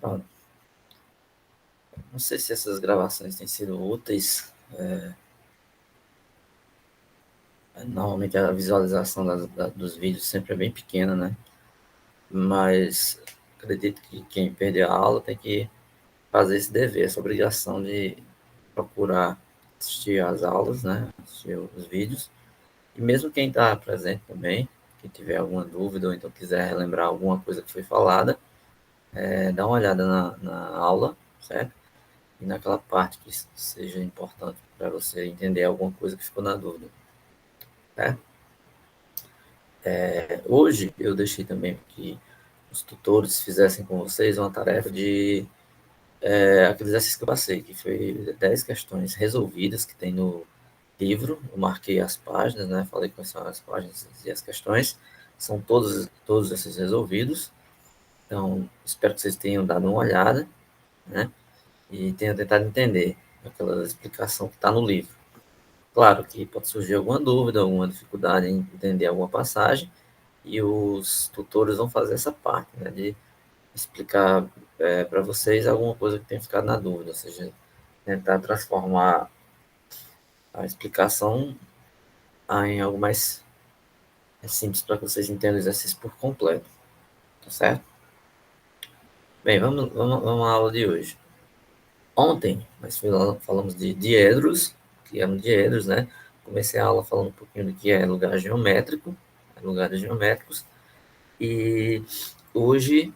Pronto. Não sei se essas gravações têm sido úteis. Normalmente a visualização dos vídeos sempre é bem pequena, né? Mas acredito que quem perder a aula tem que fazer esse dever, essa obrigação de procurar assistir às aulas, né? Assistir os vídeos. E mesmo quem está presente também, quem tiver alguma dúvida ou então quiser relembrar alguma coisa que foi falada, dá uma olhada na aula, certo? E naquela parte que seja importante para você entender alguma coisa que ficou na dúvida, né? Hoje eu deixei também que os tutores fizessem com vocês uma tarefa de aquele exercício que eu passei, que foi 10 questões resolvidas que tem no livro. Eu marquei as páginas, né? Falei quais são as páginas e as questões. São todos esses resolvidos. Então, espero que vocês tenham dado uma olhada, né? E tenham tentado entender aquela explicação que está no livro. Claro que pode surgir alguma dúvida, alguma dificuldade em entender alguma passagem, e os tutores vão fazer essa parte, né, de explicar para vocês alguma coisa que tenha ficado na dúvida, ou seja, tentar transformar a explicação em algo mais simples para que vocês entendam o exercício por completo, tá certo? Bem, vamos à aula de hoje. Ontem nós falamos de diedros, que eram diedros, né? Comecei a aula falando um pouquinho do que é lugar geométrico, lugares geométricos, e hoje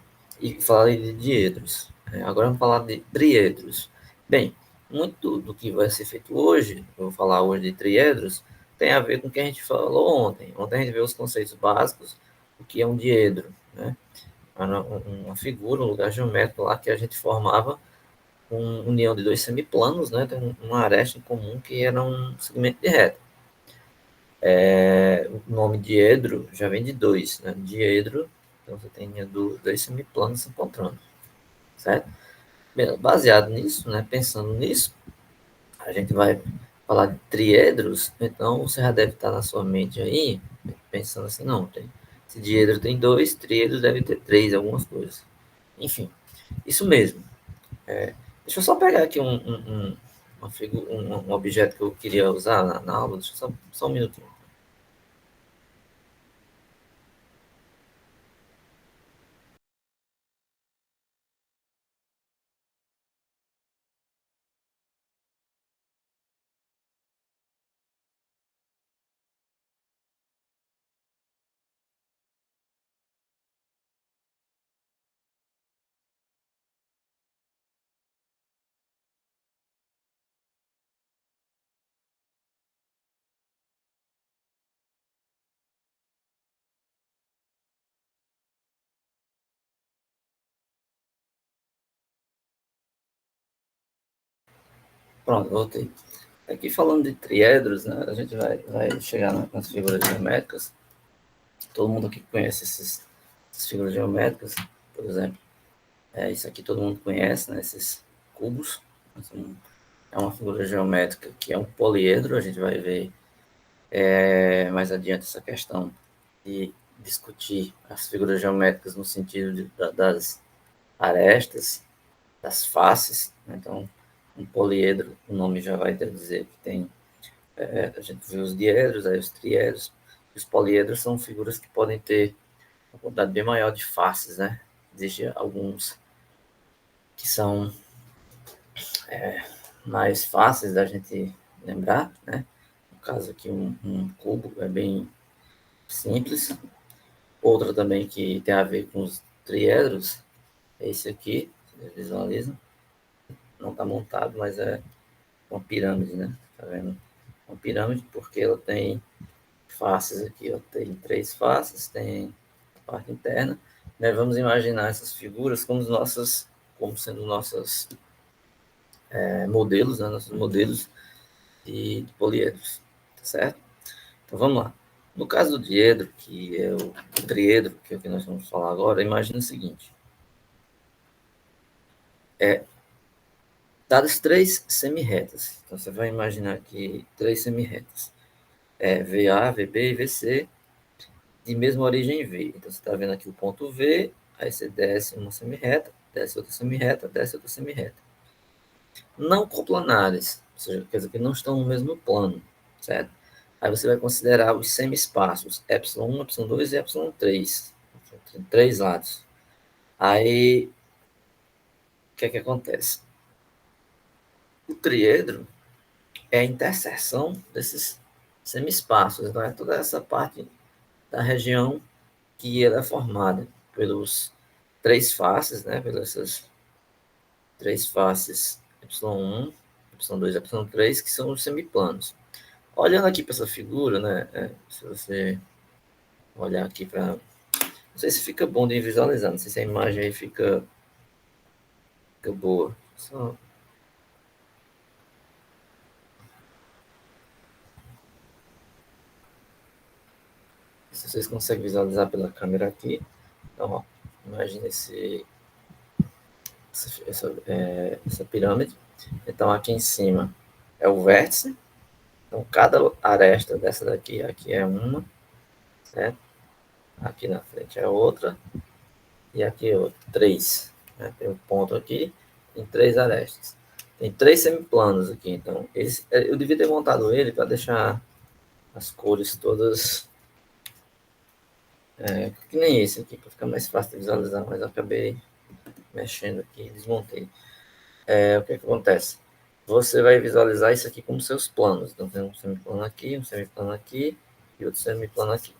falei de diedros. Agora vamos falar de triedros. Bem, muito do que vai ser feito hoje, eu vou falar hoje de triedros, tem a ver com o que a gente falou ontem. Ontem a gente viu os conceitos básicos, o que é um diedro, né? Uma figura, um lugar geométrico lá que a gente formava com união de dois semiplanos, né? Tem uma aresta em comum que era um segmento de reta. O nome diedro já vem de dois, né? Diedro, então você tem dois semiplanos se encontrando, certo? Bem, baseado nisso, né? Pensando nisso, a gente vai falar de triedros, então você já deve estar na sua mente aí, pensando assim, não, se diedro tem dois, triedros deve ter três, algumas coisas. Enfim, isso mesmo. Deixa eu só pegar aqui um objeto que eu queria usar na aula, deixa eu só um minutinho. Pronto, voltei. Aqui falando de triedros, né, a gente vai chegar nas figuras geométricas. Todo mundo aqui conhece essas figuras geométricas, por exemplo. Isso aqui todo mundo conhece, né, esses cubos. É uma figura geométrica que é um poliedro, a gente vai ver mais adiante essa questão de discutir as figuras geométricas no sentido das arestas, das faces, né? Então, um poliedro, o nome já vai dizer que tem, a gente viu os diedros, aí os triedros, os poliedros são figuras que podem ter uma quantidade bem maior de faces, né? Existem alguns que são mais fáceis da gente lembrar, né? No caso aqui, um cubo é bem simples. Outra também que tem a ver com os triedros é esse aqui, vocês visualizam. Não está montado, mas é uma pirâmide, né? Tá vendo? Uma pirâmide porque ela tem faces aqui, ó. Tem três faces, tem a parte interna. Né? Vamos imaginar essas figuras como sendo nossos modelos, né? Nossos modelos de poliedros, tá certo? Então vamos lá. No caso do diedro, que é o triedro, que é o que nós vamos falar agora, imagine o seguinte: dadas três semi-retas. Então você vai imaginar aqui três semi-retas. VA, VB e VC, de mesma origem V. Então você está vendo aqui o ponto V, aí você desce uma semi-reta, desce outra semirreta, desce outra semirreta. Não coplanares, ou seja, quer dizer que não estão no mesmo plano, certo? Aí você vai considerar os semi-espaços, ε1, ε2 e ε3. Tem três lados. Aí, o que é que acontece? O triedro é a interseção desses semi-espaços, então é toda essa parte da região que ela é formada pelos três faces, né? Pelas essas três faces y1, y2 e y3, que são os semiplanos. Olhando aqui para essa figura, né? Se você olhar aqui para. Não sei se fica bom de visualizar, não sei se a imagem aí fica boa. Só... Se vocês conseguem visualizar pela câmera aqui. Então, ó, imagine essa pirâmide. Então, aqui em cima é o vértice. Então, cada aresta dessa daqui, aqui é uma, certo? Aqui na frente é outra, e aqui é outra, três. Né? Tem um ponto aqui, em três arestas. Tem três semiplanos aqui, então. Eu devia ter montado ele para deixar as cores todas que nem esse aqui, para ficar mais fácil de visualizar, mas eu acabei mexendo aqui e desmontei. O que acontece? Você vai visualizar isso aqui como seus planos. Então, tem um semiplano aqui e outro semiplano aqui,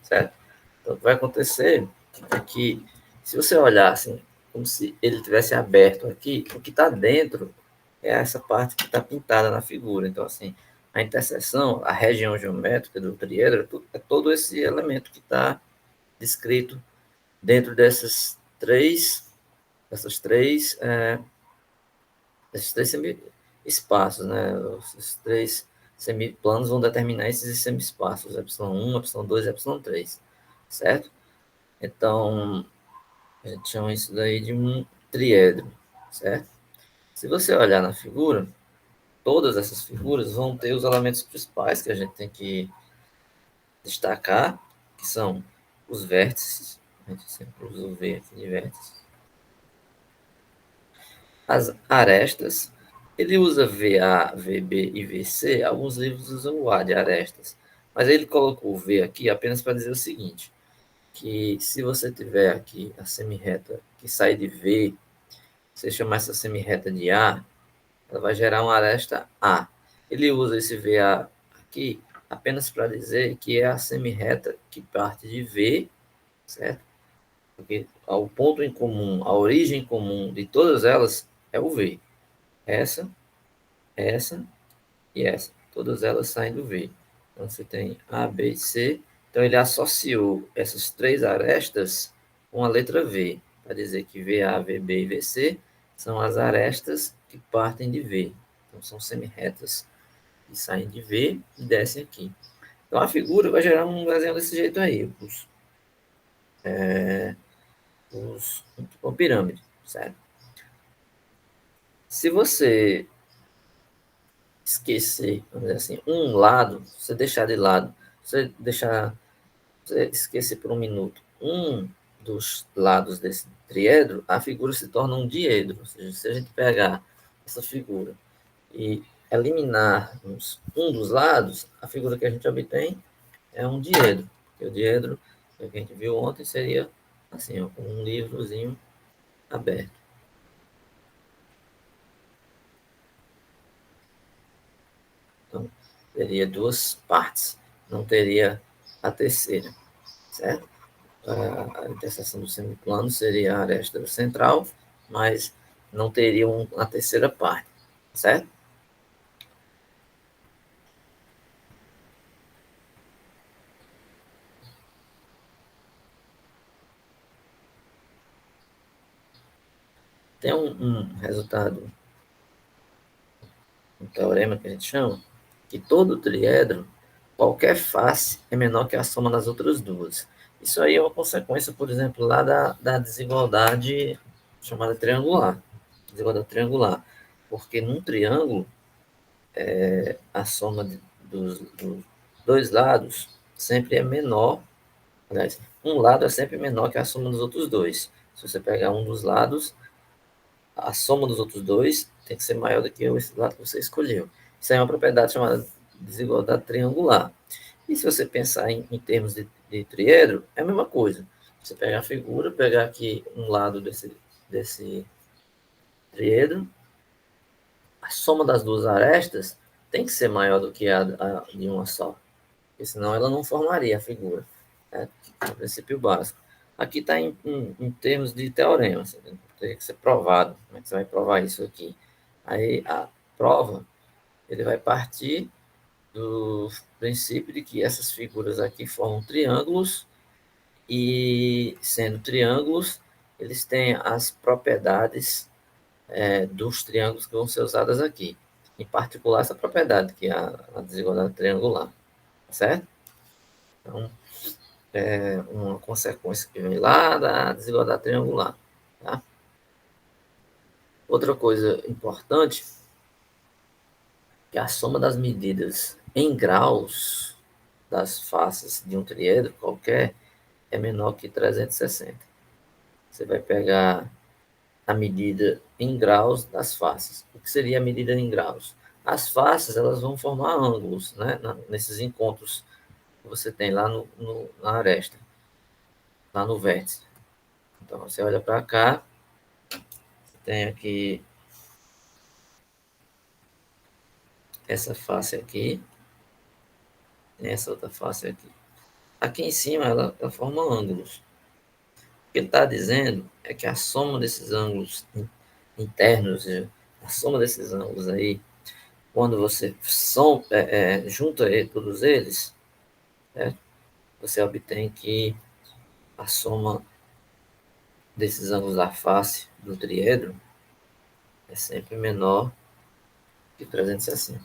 certo? Então, o que vai acontecer é que, se você olhar assim, como se ele tivesse aberto aqui, o que está dentro é essa parte que está pintada na figura. Então, assim, a interseção, a região geométrica do triedro é todo esse elemento que está descrito dentro dessas três esses três espaços, né? Esses três semiplanos vão determinar esses semi-espaços, y1, y2 e y3, certo? Então, a gente chama isso daí de um triedro, certo? Se você olhar na figura, todas essas figuras vão ter os elementos principais que a gente tem que destacar, que são os vértices, a gente sempre usa o V aqui de vértices, as arestas. Ele usa VA, VB e VC, alguns livros usam o A de arestas, mas ele colocou o V aqui apenas para dizer o seguinte, que se você tiver aqui a semirreta que sai de V, você chamar essa semirreta de A, ela vai gerar uma aresta A. Ele usa esse VA aqui apenas para dizer que é a semirreta que parte de V, certo? Porque o ponto em comum, a origem comum de todas elas é o V. Essa e essa. Todas elas saem do V. Então, você tem A, B e C. Então, ele associou essas três arestas com a letra V, para dizer que VA, VB e VC são as arestas que partem de V. Então, são semirretas que saem de V e descem aqui. Então, a figura vai gerar um desenho desse jeito aí, uma pirâmide, certo? Se você esquecer, vamos dizer assim, um lado, você deixar de lado, você esquecer por um minuto um dos lados desse triedro, a figura se torna um diedro. Ou seja, se a gente pegar essa figura e eliminarmos um dos lados, a figura que a gente obtém é um diedro. Porque o diedro, que a gente viu ontem, seria assim, ó, com um livrozinho aberto. Então, teria duas partes, não teria a terceira, certo? A interseção do semiplano seria a aresta central, mas não teria uma terceira parte, certo? Tem um resultado, um teorema que a gente chama, que todo triedro, qualquer face é menor que a soma das outras duas. Isso aí é uma consequência, por exemplo, lá da desigualdade chamada triangular. Desigualdade triangular. Porque num triângulo, a soma dos dois lados sempre é menor. Aliás, um lado é sempre menor que a soma dos outros dois. Se você pegar um dos lados, a soma dos outros dois tem que ser maior do que esse lado que você escolheu. Isso é uma propriedade chamada desigualdade triangular. E se você pensar em termos de triedro, é a mesma coisa. Você pegar a figura, pegar aqui um lado desse triedro, a soma das duas arestas tem que ser maior do que a de uma só, porque senão ela não formaria a figura. É o princípio básico. Aqui está em termos de teorema, assim, teria que ser provado. Como é que você vai provar isso aqui? Aí a prova, ele vai partir do princípio de que essas figuras aqui formam triângulos e, sendo triângulos, eles têm as propriedades dos triângulos que vão ser usadas aqui. Em particular, essa propriedade, que é a desigualdade triangular. Certo? Então, é uma consequência que vem lá da desigualdade triangular. Tá? Outra coisa importante é que a soma das medidas em graus das faces de um triedro qualquer é menor que 360. Você vai pegar a medida em graus das faces. O que seria a medida em graus? As faces, elas vão formar ângulos, né? Nesses encontros que você tem lá na aresta, lá no vértice. Então, você olha para cá, tem aqui essa face aqui, tem essa outra face aqui. Aqui em cima, ela forma ângulos. O que ele está dizendo é que a soma desses ângulos internos, a soma desses ângulos aí, quando você junta todos eles, né, você obtém que a soma desses ângulos da face do triedro é sempre menor que 360,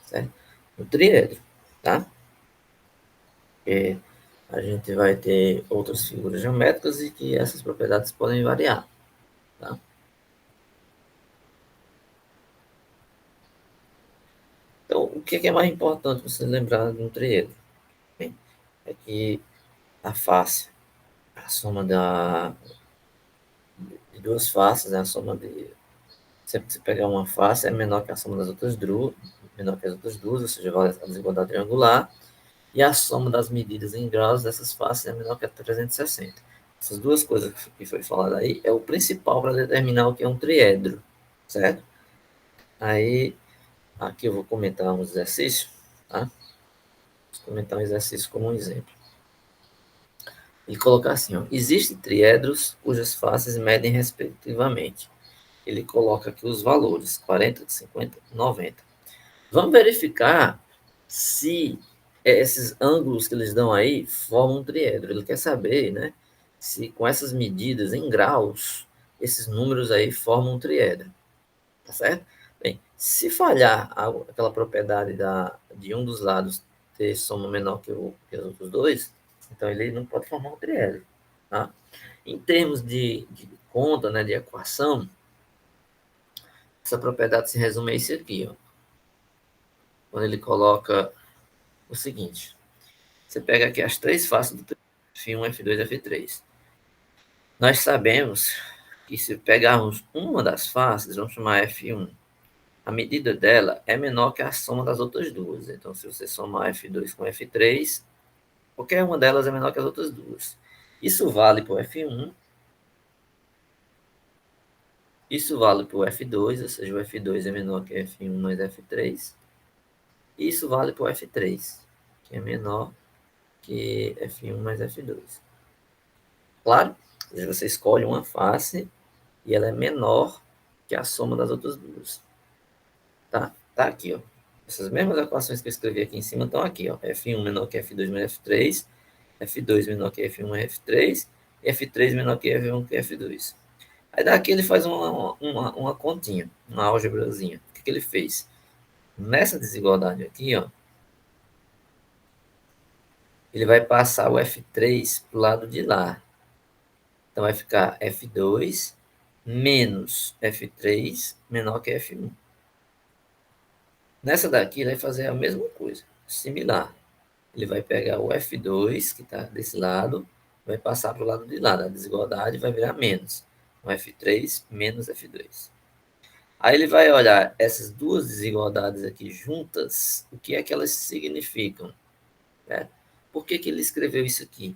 certo? No triedro, tá? Porque a gente vai ter outras figuras geométricas e que essas propriedades podem variar, tá? Então, o que é mais importante você lembrar de um triedro? Bem, é que a face, a soma de duas faces, né? A soma de sempre que você pegar uma face é menor que a soma das outras duas, menor que as outras duas, ou seja, vale a desigualdade triangular, e a soma das medidas em graus dessas faces é menor que a 360. Essas duas coisas que foi falado aí é o principal para determinar o que é um triedro, certo? Aí, aqui eu vou comentar um exercício, tá? Vou comentar um exercício como um exemplo. Ele colocar assim, ó, existem triedros cujas faces medem respectivamente. Ele coloca aqui os valores, 40, 50, 90. Vamos verificar se esses ângulos que eles dão aí formam um triedro. Ele quer saber, né, se com essas medidas em graus, esses números aí formam um triedro. Tá certo? Bem, se falhar aquela propriedade de um dos lados ter soma menor que os outros dois, então ele não pode formar um triedro. Tá? Em termos de conta, né, de equação, essa propriedade se resume a isso aqui, ó. Quando ele coloca o seguinte: você pega aqui as três faces do F1, F2 e F3. Nós sabemos que se pegarmos uma das faces, vamos chamar F1, a medida dela é menor que a soma das outras duas. Então, se você somar F2 com F3, qualquer uma delas é menor que as outras duas. Isso vale para o F1, isso vale para o F2, ou seja, o F2 é menor que F1 mais F3. E isso vale para o F3, que é menor que F1 mais F2. Claro, você escolhe uma face e ela é menor que a soma das outras duas. Tá? Tá aqui, ó. Essas mesmas equações que eu escrevi aqui em cima estão aqui, ó. F1 menor que F2 mais F3, F2 menor que F1 mais F3, e F3 menor que F1 que F2. Aí daqui ele faz uma continha, uma álgebrazinha. O que ele fez? Nessa desigualdade aqui, ó, ele vai passar o F3 para o lado de lá. Então vai ficar F2 menos F3 menor que F1. Nessa daqui ele vai fazer a mesma coisa, similar. Ele vai pegar o F2, que está desse lado, vai passar para o lado de lá, da desigualdade vai virar menos. um F3 menos F2. Aí ele vai olhar essas duas desigualdades aqui juntas, o que é que elas significam, né? Por que que ele escreveu isso aqui?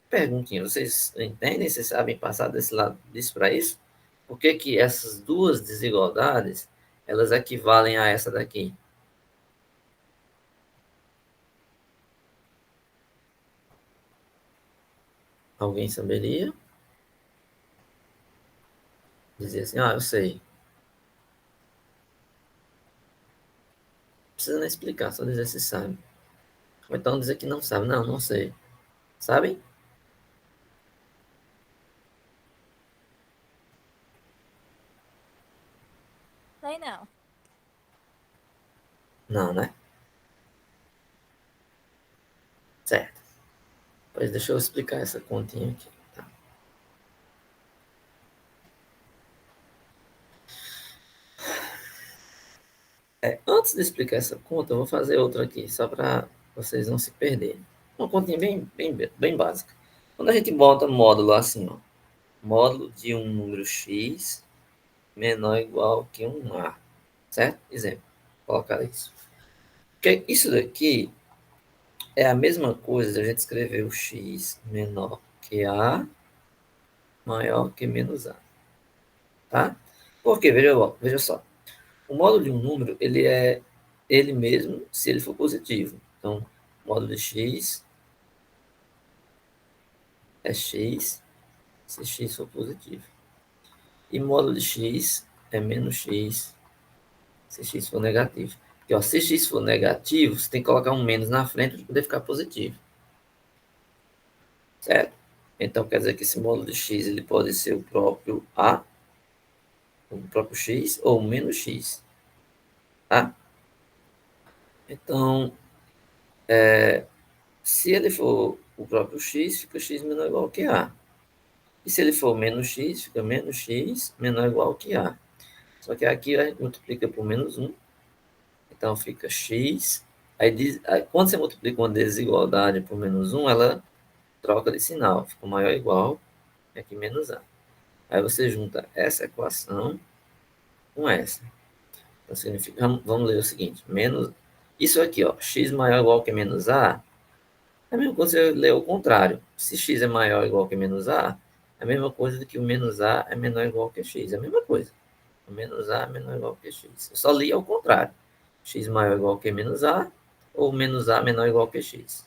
Perguntinha, vocês entendem? Vocês sabem passar desse lado disso para isso? Por que que essas duas desigualdades, elas equivalem a essa daqui? Alguém saberia? Dizer assim, ah, eu sei. Não precisa nem explicar, só dizer se sabe. Ou então dizer que não sabe. Não, não sei. Sabem? Sei não. Não, né? Certo. Pois deixa eu explicar essa continha aqui. Tá? Antes de explicar essa conta, eu vou fazer outra aqui, só para vocês não se perderem. Uma continha bem básica. Quando a gente bota módulo assim, ó, módulo de um número x menor ou igual que um a, certo? Exemplo, vou colocar isso. Porque isso daqui é a mesma coisa de a gente escrever o x menor que a, maior que menos a, tá? Porque, veja só, o módulo de um número, ele é ele mesmo se ele for positivo. Então, módulo de x é x se x for positivo. E módulo de x é menos x se x for negativo. Porque, ó, se x for negativo, você tem que colocar um menos na frente para poder ficar positivo. Certo? Então, quer dizer que esse módulo de x ele pode ser o próprio a, o próprio x ou menos x. Tá? Então, se ele for o próprio x, fica x menor ou igual que a. E se ele for menos x, fica menos x menor ou igual que a. Só que aqui a gente multiplica por menos 1. Então fica x. Aí quando você multiplica uma desigualdade por menos 1, ela troca de sinal. Fica maior ou igual, aqui menos a. Aí você junta essa equação com essa. Então significa, vamos ler o seguinte, menos, isso aqui, ó, x maior ou igual que menos a, é a mesma coisa que você ler o contrário. Se x é maior ou igual que menos a, é a mesma coisa do que o menos a é menor ou igual que x. É a mesma coisa. O menos a é menor ou igual que x. Eu só li ao contrário. X maior ou igual que menos a, ou menos a menor ou igual que x.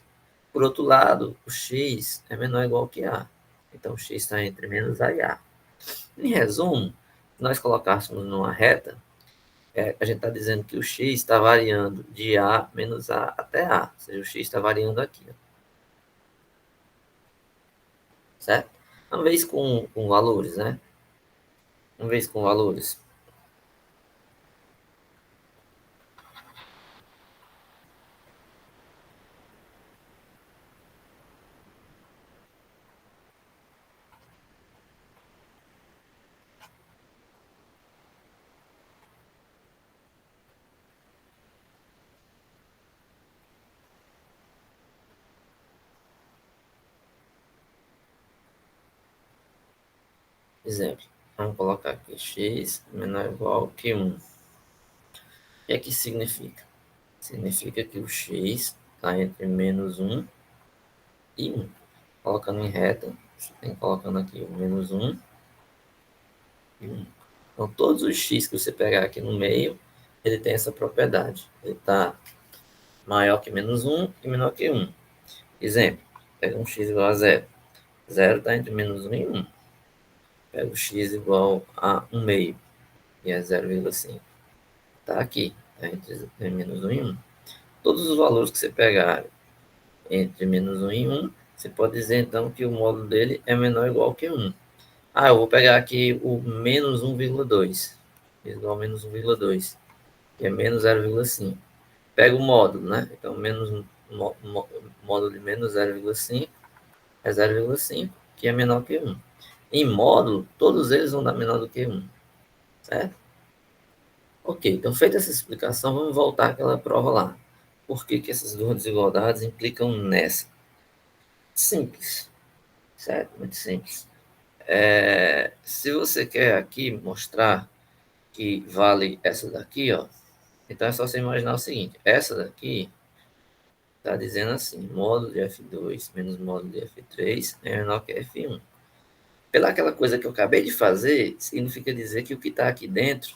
Por outro lado, o x é menor ou igual que a. Então, o x está entre menos a e a. Em resumo, se nós colocássemos numa reta, a gente está dizendo que o x está variando de a menos a até a. Ou seja, o x está variando aqui. Ó. Certo? Uma vez com valores, né? Uma vez com valores. Exemplo. Vamos colocar aqui x menor ou igual que 1. O que é que significa? Significa que o x está entre menos 1 e 1. Colocando em reta, você tem colocando aqui o menos 1 e 1. Então, todos os x que você pegar aqui no meio, ele tem essa propriedade. Ele está maior que menos 1 e menor que 1. Exemplo, pega um x igual a zero. Zero está entre menos 1 e 1. Pega o x igual a 1 meio, e é 0,5. Está aqui, tá entre menos 1 e 1. Todos os valores que você pegar entre menos 1 e 1, você pode dizer então que o módulo dele é menor ou igual que 1. Ah, eu vou pegar aqui o menos 1,2, igual a menos 1,2, que é menos 0,5. Pega o módulo, né? Então, módulo de menos 0,5 é 0,5, que é menor que 1. Em módulo, todos eles vão dar menor do que 1, certo? Ok, então feita essa explicação, vamos voltar àquela prova lá. Por que que essas duas desigualdades implicam nessa? Simples, certo? Muito simples. Se você quer aqui mostrar que vale essa daqui, ó, então é só você imaginar o seguinte, essa daqui está dizendo assim, módulo de F2 menos módulo de F3 é menor que F1. Pela aquela coisa que eu acabei de fazer, significa dizer que o que está aqui dentro,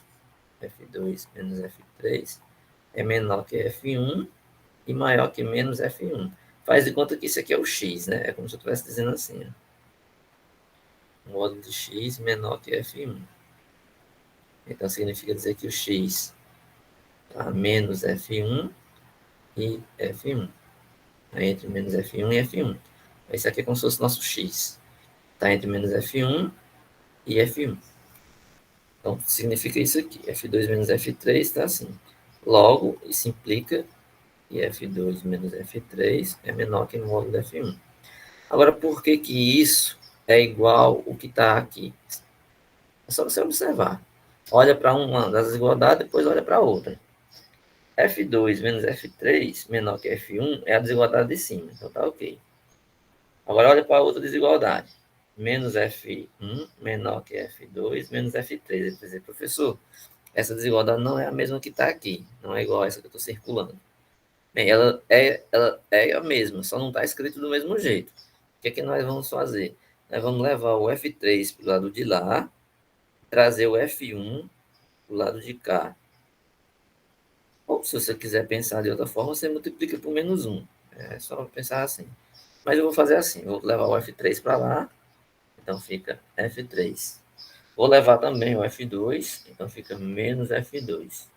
F2 menos F3, é menor que F1 e maior que menos F1. Faz de conta que isso aqui é o X, né? É como se eu estivesse dizendo assim, ó, módulo de X menor que F1. Então significa dizer que o X está menos F1 e F1. Tá entre menos F1 e F1. Isso aqui é como se fosse nosso X. Está entre menos F1 e F1. Então, significa isso aqui. F2 menos F3 está assim. Logo, isso implica que F2 menos F3 é menor que o módulo de F1. Agora, por que que isso é igual o que está aqui? É só você observar. Olha para uma das desigualdades, depois olha para a outra. F2 menos F3 menor que F1 é a desigualdade de cima. Então, tá ok. Agora, olha para a outra desigualdade. Menos F1 menor que F2 menos F3. Ele vai dizer, professor, essa desigualdade não é a mesma que está aqui. Não é igual a essa que eu estou circulando. Bem, ela é a mesma, só não está escrito do mesmo jeito. O que é que nós vamos fazer? Nós vamos levar o F3 para o lado de lá, trazer o F1 para o lado de cá. Ou, se você quiser pensar de outra forma, você multiplica por menos 1. É só pensar assim. Mas eu vou fazer assim, vou levar o F3 para lá, então fica F3. Vou levar também o F2, então fica menos F2.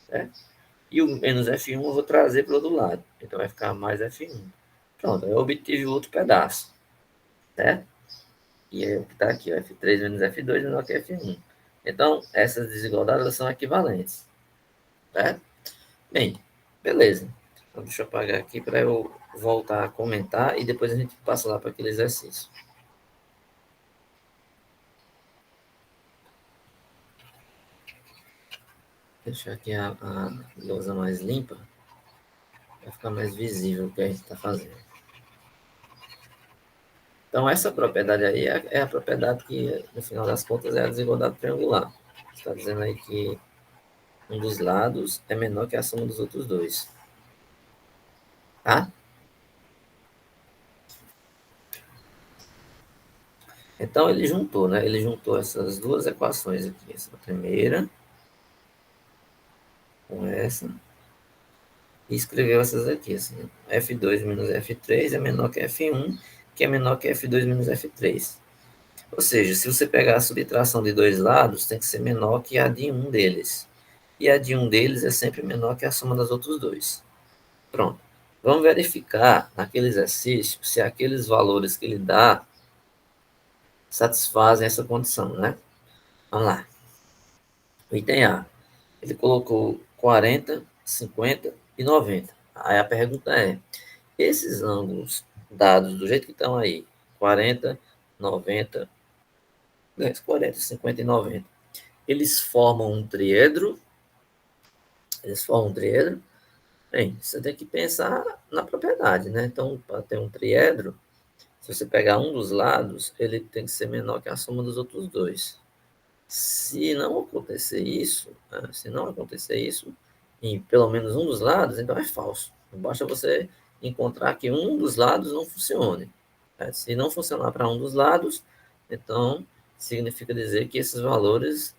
Certo? E o menos F1 eu vou trazer para o outro lado, então vai ficar mais F1. Pronto, eu obtive o outro pedaço. Certo? E é o que está aqui, ó, F3 menos F2 menor que F1. Então, essas desigualdades elas são equivalentes. Certo? Bem, beleza. Então, deixa eu apagar aqui para eu voltar a comentar e depois a gente passa lá para aquele exercício. Deixar aqui a lousa mais limpa para ficar mais visível o que a gente está fazendo. Então, essa propriedade aí é a propriedade que, no final das contas, é a desigualdade triangular. Está dizendo aí que um dos lados é menor que a soma dos outros dois. Tá? Então, ele juntou, né? Ele juntou essas duas equações aqui. Essa primeira com essa. E escreveu essas aqui, assim. F2 menos F3 é menor que F1, que é menor que F2 menos F3. Ou seja, se você pegar a subtração de dois lados, tem que ser menor que a de um deles. E a de um deles é sempre menor que a soma dos outros dois. Pronto. Vamos verificar naquele exercício se aqueles valores que ele dá satisfazem essa condição, né? Vamos lá. O item A. Ele colocou 40, 50 e 90. Aí a pergunta é, esses ângulos dados do jeito que estão aí, 40, 90, 40, 50 e 90, eles formam um triedro? Eles formam um triedro? Bem, você tem que pensar na propriedade, né? Então, para ter um triedro, se você pegar um dos lados, ele tem que ser menor que a soma dos outros dois. Se não acontecer isso, né? Se não acontecer isso, em pelo menos um dos lados, então é falso. Basta você encontrar que um dos lados não funcione. Né? Se não funcionar para um dos lados, então significa dizer que esses valores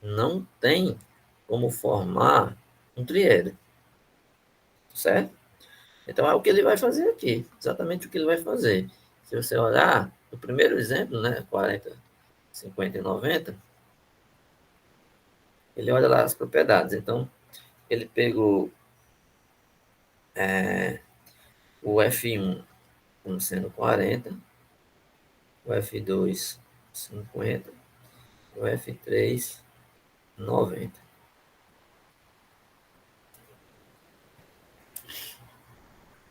não têm como formar um triedro, certo? Então é o que ele vai fazer aqui, exatamente o que ele vai fazer. Se você olhar no primeiro exemplo, né, 40, 50 e 90, ele olha lá as propriedades. Então, ele pegou o F1 como sendo 40, o F2 50, o F3 90.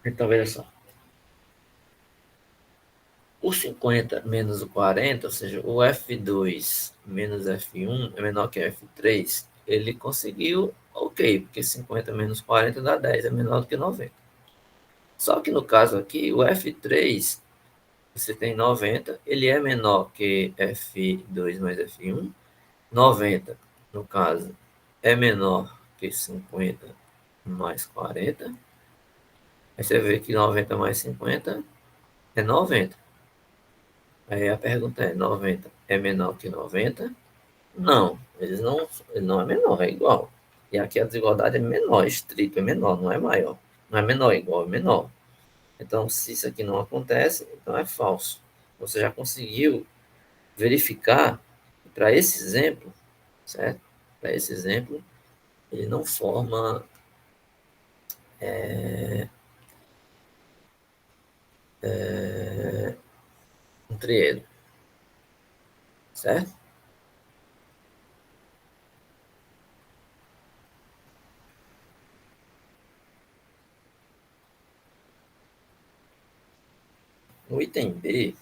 Então, veja só. O 50 menos o 40, ou seja, o F2 menos F1 é menor que F3, ele conseguiu, ok, porque 50 menos 40 dá 10, é menor do que 90. Só que no caso aqui, o F3, você tem 90, ele é menor que F2 mais F1. 90, no caso, é menor que 50 mais 40. Aí você vê que 90 mais 50 é 90. Aí a pergunta é: 90 é menor que 90? Não, ele não é menor, é igual. E aqui a desigualdade é menor, estrito, é menor, não é maior. Não é menor, é igual, é menor. Então, se isso aqui não acontece, então é falso. Você já conseguiu verificar que para esse exemplo, certo? Para esse exemplo, ele não forma um triêdro, certo? No item B,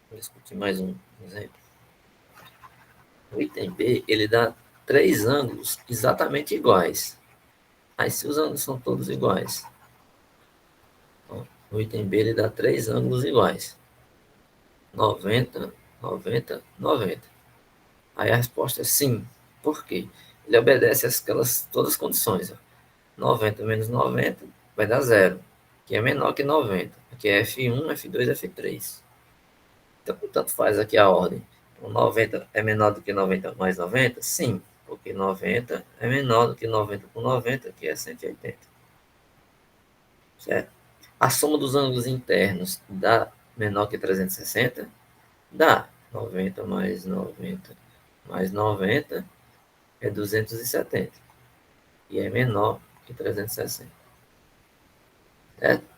vou discutir mais um exemplo. No item B, ele dá três ângulos exatamente iguais. Aí, se os ângulos são todos iguais, ó, no item B, ele dá três ângulos iguais: 90, 90, 90. Aí a resposta é sim. Por quê? Ele obedece aquelas todas as condições. Ó. 90 menos 90 vai dar zero, que é menor que 90. Aqui é F1, F2, F3. Então, tanto faz aqui a ordem. Então, 90 é menor do que 90 mais 90? Sim, porque 90 é menor do que 90 com 90, que é 180. Certo? A soma dos ângulos internos dá menor que 360? Dá. 90 mais 90 mais 90 é 270. E é menor que 360. Certo?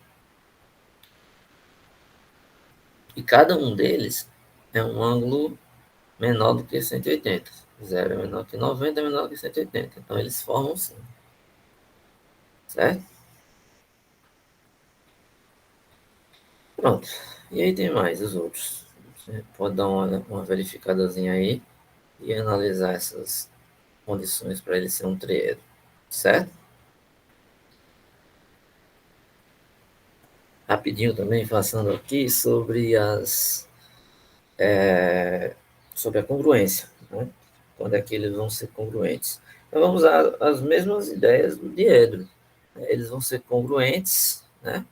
E cada um deles é um ângulo menor do que 180. Zero é menor que 90, é menor que 180. Então, eles formam sim. Certo? Pronto. E aí tem mais os outros. Você pode dar uma verificadazinha aí e analisar essas condições para ele ser um triedro. Certo? Rapidinho também, passando aqui sobre a congruência. Né? Quando é que eles vão ser congruentes? Então vamos usar as mesmas ideias do diedro. Eles vão ser congruentes, né?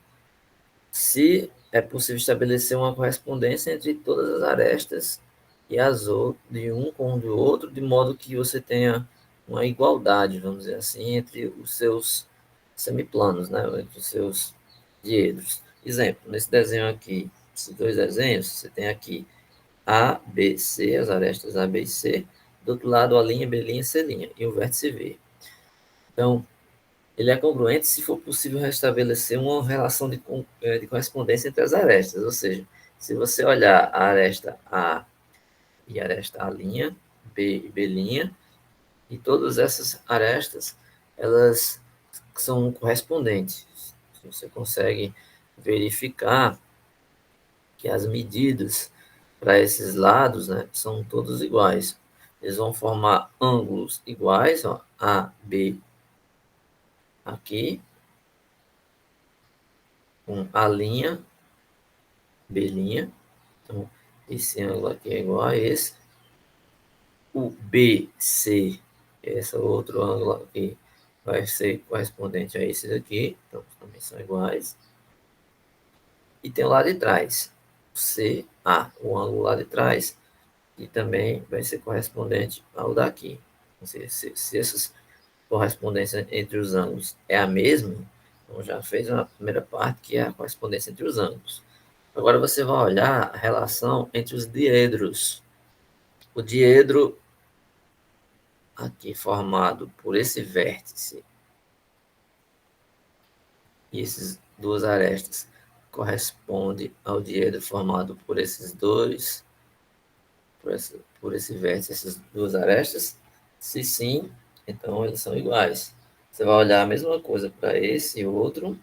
Se é possível estabelecer uma correspondência entre todas as arestas e as outras, de um com o do outro, de modo que você tenha uma igualdade, vamos dizer assim, entre os seus semiplanos, né? Entre os seus diedros. Exemplo, nesse desenho aqui, esses dois desenhos, você tem aqui A, B, C, as arestas A, B e C, do outro lado a linha, B', C', e o vértice V. Então, ele é congruente se for possível restabelecer uma relação de correspondência entre as arestas, ou seja, se você olhar a aresta A e a aresta A', B e B', e todas essas arestas, elas são correspondentes. Você consegue verificar que as medidas para esses lados, né, são todos iguais. Eles vão formar ângulos iguais, ó, A, B aqui, com A', B'. Então, esse ângulo aqui é igual a esse. O BC, esse outro ângulo aqui, vai ser correspondente a esse daqui. Então, também são iguais. E tem o lado de trás. CA, o ângulo lá de trás, e também vai ser correspondente ao daqui. Se essas correspondências entre os ângulos é a mesma, então já fez uma primeira parte, que é a correspondência entre os ângulos. Agora você vai olhar a relação entre os diedros. O diedro aqui formado por esse vértice e essas duas arestas corresponde ao diedro formado por esses dois, por esse vértice, essas duas arestas? Se sim, então eles são iguais. Você vai olhar a mesma coisa para esse e outro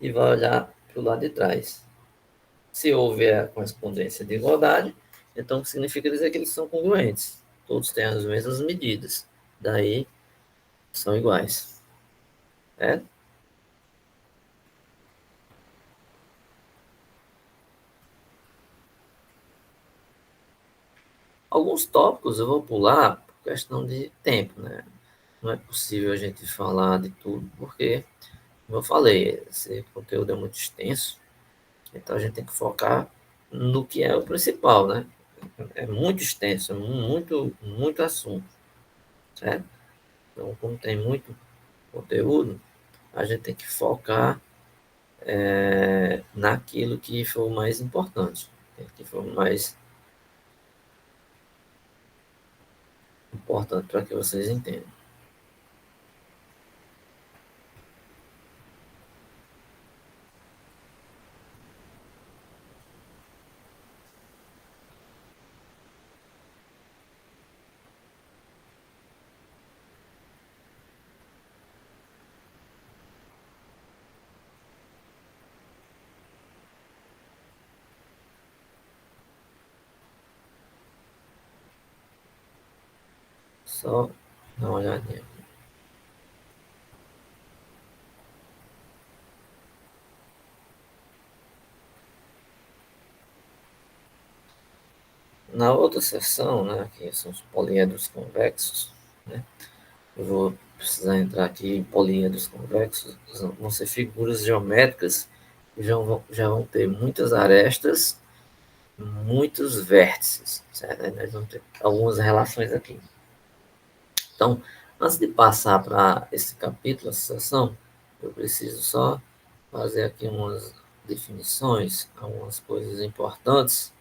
e vai olhar para o lado de trás. Se houver a correspondência de igualdade, então significa dizer que eles são congruentes. Todos têm as mesmas medidas. Daí são iguais. Né? Alguns tópicos eu vou pular por questão de tempo, né? Não é possível a gente falar de tudo, porque, como eu falei, esse conteúdo é muito extenso, então a gente tem que focar no que é o principal, né? É muito extenso, é muito assunto, certo? Então, como tem muito conteúdo, a gente tem que focar naquilo que for o mais importante, né? Que for o mais importante para que vocês entendam. Só dá uma olhadinha. Na outra seção, né, que são os poliedros convexos, né, eu vou precisar entrar aqui em poliedros convexos, vão ser figuras geométricas que já vão ter muitas arestas, muitos vértices, certo? Aí nós vamos ter algumas relações aqui. Então, antes de passar para esse capítulo, essa seção, eu preciso só fazer aqui umas definições, algumas coisas importantes,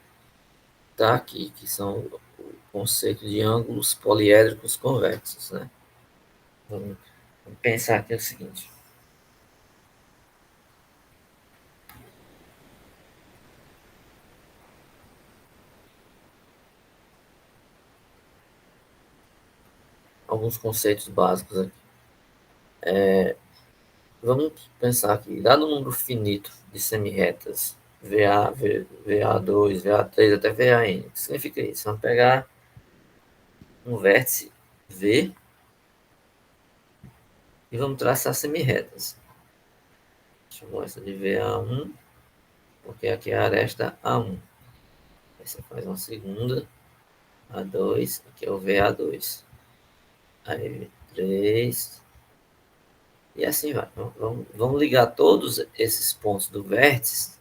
tá? Aqui, que são o conceito de ângulos poliédricos convexos, né? Vamos pensar aqui o seguinte: alguns conceitos básicos aqui. Vamos pensar aqui, dado um número finito de semirretas, VA, VA2, VA3 até VAN, o que significa isso? Vamos pegar um vértice V e vamos traçar semirretas. Chamou essa de VA1, porque aqui é a aresta A1. Aí você faz uma segunda, A2, aqui é o VA2. Aí 3, e assim vai. Vamos ligar todos esses pontos do vértice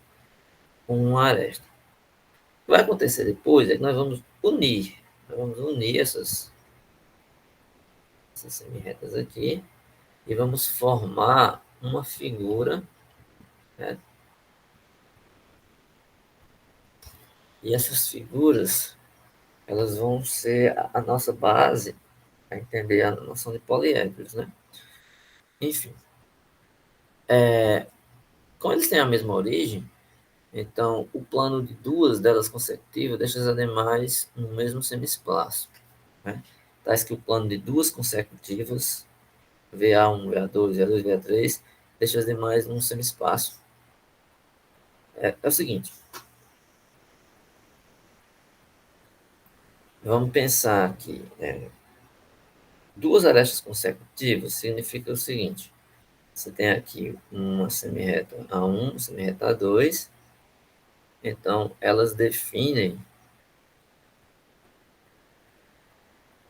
com uma aresta. O que vai acontecer depois é que nós vamos unir. Nós vamos unir essas semirretas aqui e vamos formar uma figura, né? E essas figuras, elas vão ser a nossa base a entender a noção de poliedros, né? Enfim, como eles têm a mesma origem, então o plano de duas delas consecutivas deixa as demais no mesmo semi-espaço, né? Tais que o plano de duas consecutivas, VA1, VA2, VA2, VA3, deixa as demais num semi-espaço. É o seguinte, vamos pensar que duas arestas consecutivas significa o seguinte: você tem aqui uma semirreta A1, uma semirreta A2, então elas definem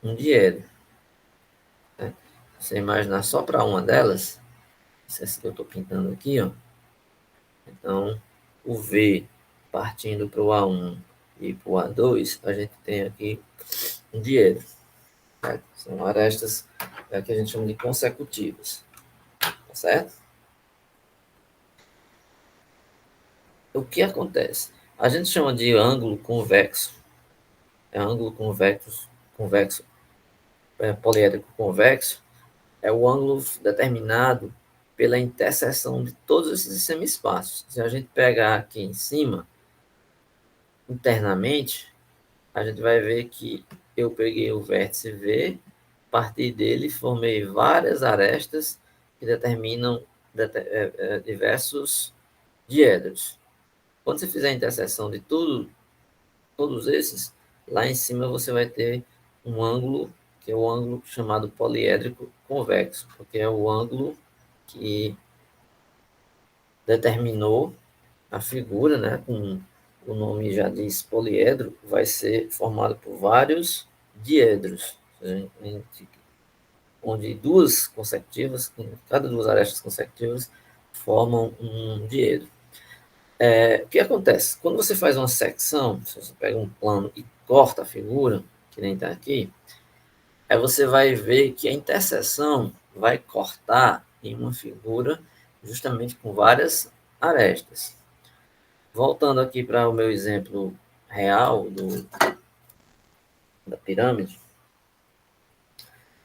um diedro, né? Se você imaginar só para uma delas, essa que eu estou pintando aqui, ó, então o V partindo para o A1 e para o A2, a gente tem aqui um diedro, certo? São arestas que a gente chama de consecutivas, tá certo? O que acontece? A gente chama de ângulo convexo, ângulo convexo, poliédrico convexo, é o ângulo determinado pela interseção de todos esses semi-espaços. Se a gente pegar aqui em cima, internamente, a gente vai ver que eu peguei o vértice V, a partir dele formei várias arestas que determinam diversos diedros. Quando você fizer a interseção de todos esses, lá em cima você vai ter um ângulo, que é o ângulo chamado poliédrico convexo, porque é o ângulo que determinou a figura, né, com o nome já diz poliedro, vai ser formado por vários diedros, onde duas consecutivas, cada duas arestas consecutivas, formam um diedro. O que acontece? Quando você faz uma secção, se você pega um plano e corta a figura, que nem está aqui, aí você vai ver que a interseção vai cortar em uma figura justamente com várias arestas. Voltando aqui para o meu exemplo real da pirâmide,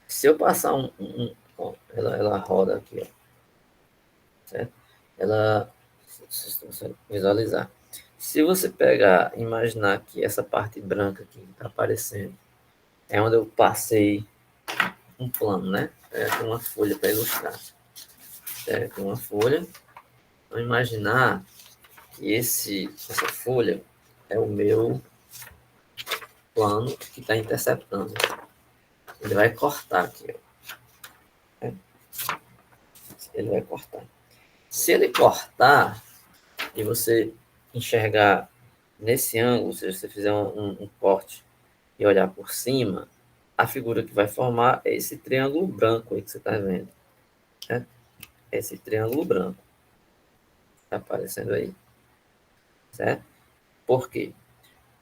se eu passar ó, ela roda aqui, ó, certo? Ela, vocês conseguem visualizar. Se você pegar, imaginar que essa parte branca aqui que está aparecendo é onde eu passei um plano, né? É aqui uma folha para ilustrar. É aqui uma folha. Vamos imaginar que essa folha é o meu plano que está interceptando. Ele vai cortar aqui, ó. Ele vai cortar. Se ele cortar e você enxergar nesse ângulo, se você fizer um corte e olhar por cima, a figura que vai formar é esse triângulo branco aí que você está vendo. Né? Esse triângulo branco. Está aparecendo aí. Certo? Por quê?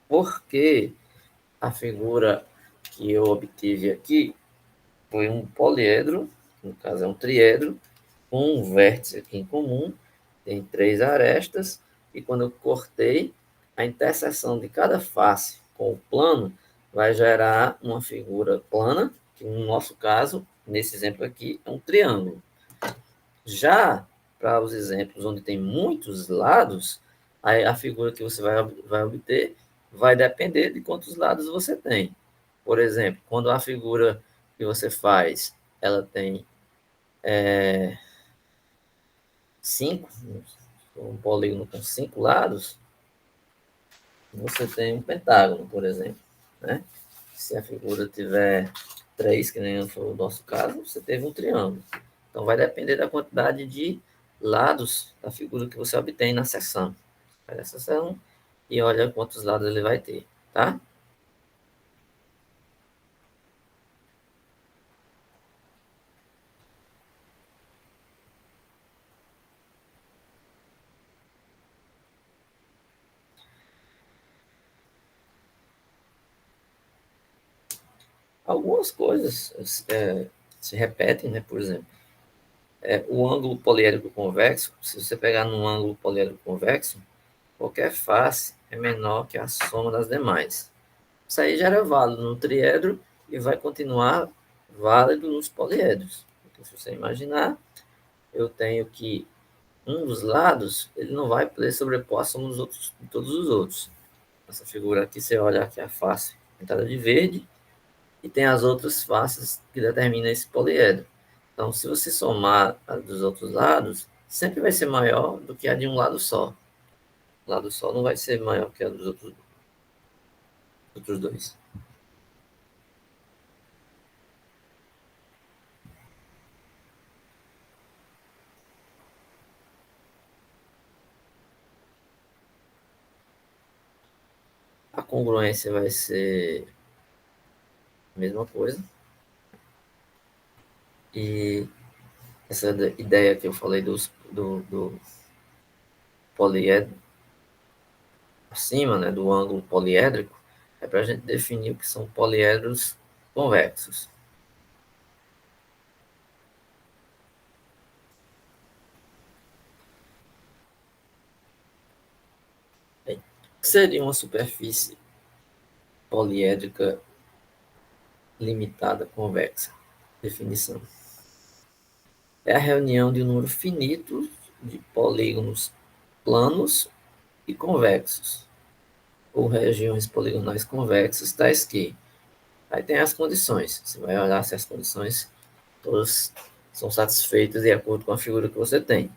Porque a figura que eu obtive aqui foi um poliedro, no caso é um triedro, com um vértice aqui em comum, tem três arestas, e quando eu cortei, a interseção de cada face com o plano vai gerar uma figura plana, que no nosso caso, nesse exemplo aqui, é um triângulo. Já para os exemplos onde tem muitos lados, a figura que você vai obter vai depender de quantos lados você tem. Por exemplo, quando a figura que você faz, ela tem cinco, um polígono com cinco lados, você tem um pentágono, por exemplo. Né? Se a figura tiver três, que nem foi o nosso caso, você teve um triângulo. Então, vai depender da quantidade de lados da figura que você obtém na seção. Faz a seção e olha quantos lados ele vai ter, tá? Algumas coisas se repetem, né? Por exemplo, o ângulo poliédrico convexo, se você pegar num ângulo poliédrico convexo, qualquer face é menor que a soma das demais. Isso aí já era válido no triedro e vai continuar válido nos poliedros. Então, se você imaginar, eu tenho que um dos lados, ele não vai poder sobrepor a soma dos outros, de todos os outros. Essa figura aqui, você olha aqui a face pintada de verde e tem as outras faces que determinam esse poliedro. Então, se você somar a dos outros lados, sempre vai ser maior do que a de um lado só. O lado só não vai ser maior que a dos outros dois. A congruência vai ser a mesma coisa. E essa ideia que eu falei do poliedro acima, né, do ângulo poliédrico, é para a gente definir o que são poliedros convexos. Bem, o que seria uma superfície poliédrica limitada convexa? Definição. É a reunião de um número finito de polígonos planos e convexos, ou regiões poligonais convexas, tais que. Aí tem as condições. Você vai olhar se as condições todas são satisfeitas de acordo com a figura que você tem.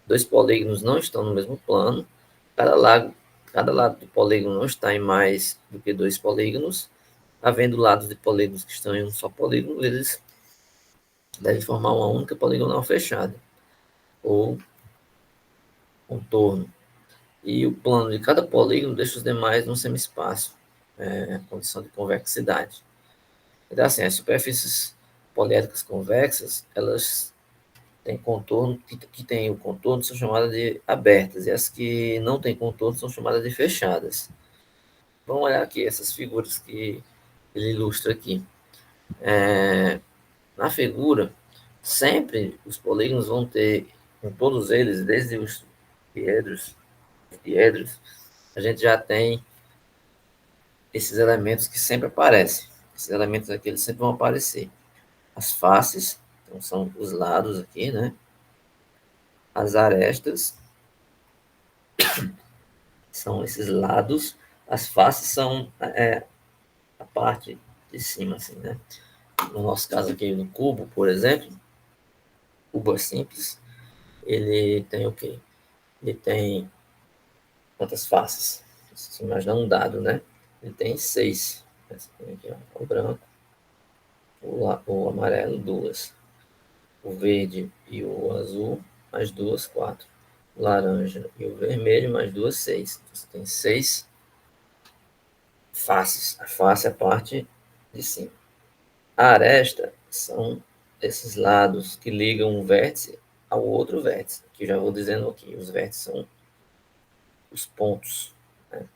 Dois polígonos não estão no mesmo plano, cada lado do polígono não está em mais do que dois polígonos, havendo lados de polígonos que estão em um só polígono, eles devem formar uma única poligonal fechada, ou contorno. e o plano de cada polígono deixa os demais no semi-espaço, condição de convexidade. Então, assim, as superfícies poliédricas convexas, elas têm contorno, que têm o contorno, são chamadas de abertas, e as que não têm contorno são chamadas de fechadas. Vamos olhar aqui essas figuras que ele ilustra aqui. Na figura, sempre os polígonos vão ter, em todos eles, desde os diedros, a gente já tem esses elementos que sempre aparecem. Esses elementos aqui, eles sempre vão aparecer. As faces, então são os lados aqui, né? As arestas são esses lados. As faces são a parte de cima, assim, né? No nosso caso aqui, no cubo, por exemplo, cubo é simples, ele tem o quê? Ele tem quantas faces? Você imagina um dado, né? Ele tem 6. Aqui, ó, o branco, o amarelo, 2. O verde e o azul, mais 2, 4. O laranja e o vermelho, mais 2, 6. Então, você tem 6 faces. A face é a parte de cima. A aresta são esses lados que ligam um vértice ao outro vértice, que eu já vou dizendo aqui. Os vértices são os pontos, né?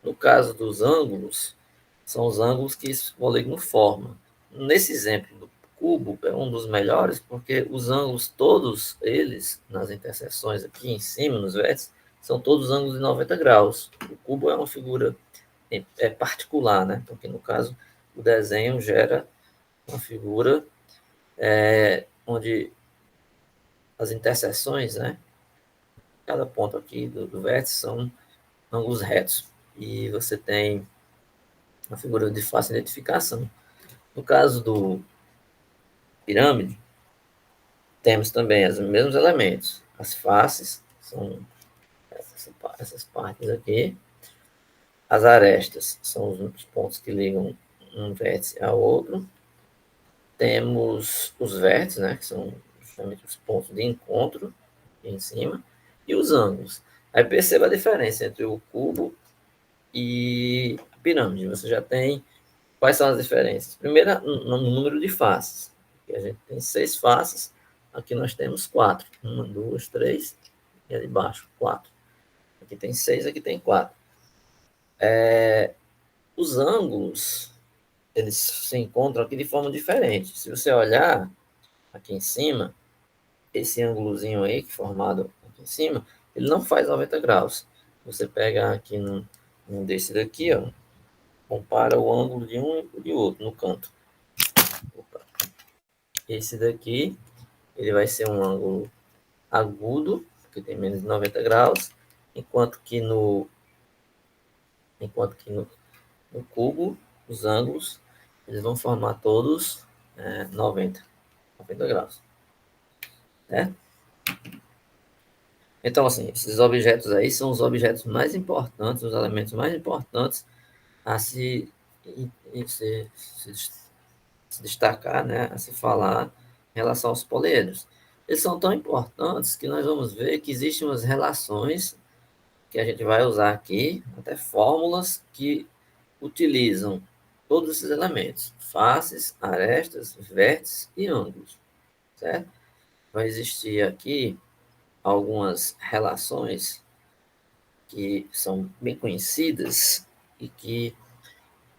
No caso dos ângulos, são os ângulos que esse polígono forma. Nesse exemplo do cubo, é um dos melhores, porque os ângulos, todos eles, nas interseções aqui em cima, nos vértices, são todos ângulos de 90 graus. O cubo é uma figura particular, né? Porque, no caso, o desenho gera uma figura onde as interseções, né? Cada ponto aqui do vértice são ângulos retos. E você tem uma figura de fácil identificação. No caso do pirâmide, temos também os mesmos elementos. As faces são essas partes aqui. As arestas são os pontos que ligam um vértice ao outro. Temos os vértices, né, que são justamente os pontos de encontro aqui em cima. E os ângulos. Aí perceba a diferença entre o cubo e a pirâmide. Você já tem quais são as diferenças. Primeiro, no número de faces. Aqui a gente tem 6 faces. Aqui nós temos 4. 1, 2, 3. E ali embaixo, 4. Aqui tem 6, aqui tem 4. Os ângulos, eles se encontram aqui de forma diferente. Se você olhar aqui em cima, esse ângulozinho aí, que é formado aqui em cima, ele não faz 90 graus. Você pega aqui num desse daqui, ó, compara o ângulo de um e de outro no canto. Opa. Esse daqui, ele vai ser um ângulo agudo, que tem menos de 90 graus, enquanto que no cubo, os ângulos, eles vão formar todos 90 graus. Né? Então, assim, esses objetos aí são os objetos mais importantes, os elementos mais importantes a se destacar, né, a se falar em relação aos poliedros. Eles são tão importantes que nós vamos ver que existem umas relações que a gente vai usar aqui, até fórmulas que utilizam todos esses elementos, faces, arestas, vértices e ângulos, certo? Vai existir aqui algumas relações que são bem conhecidas e que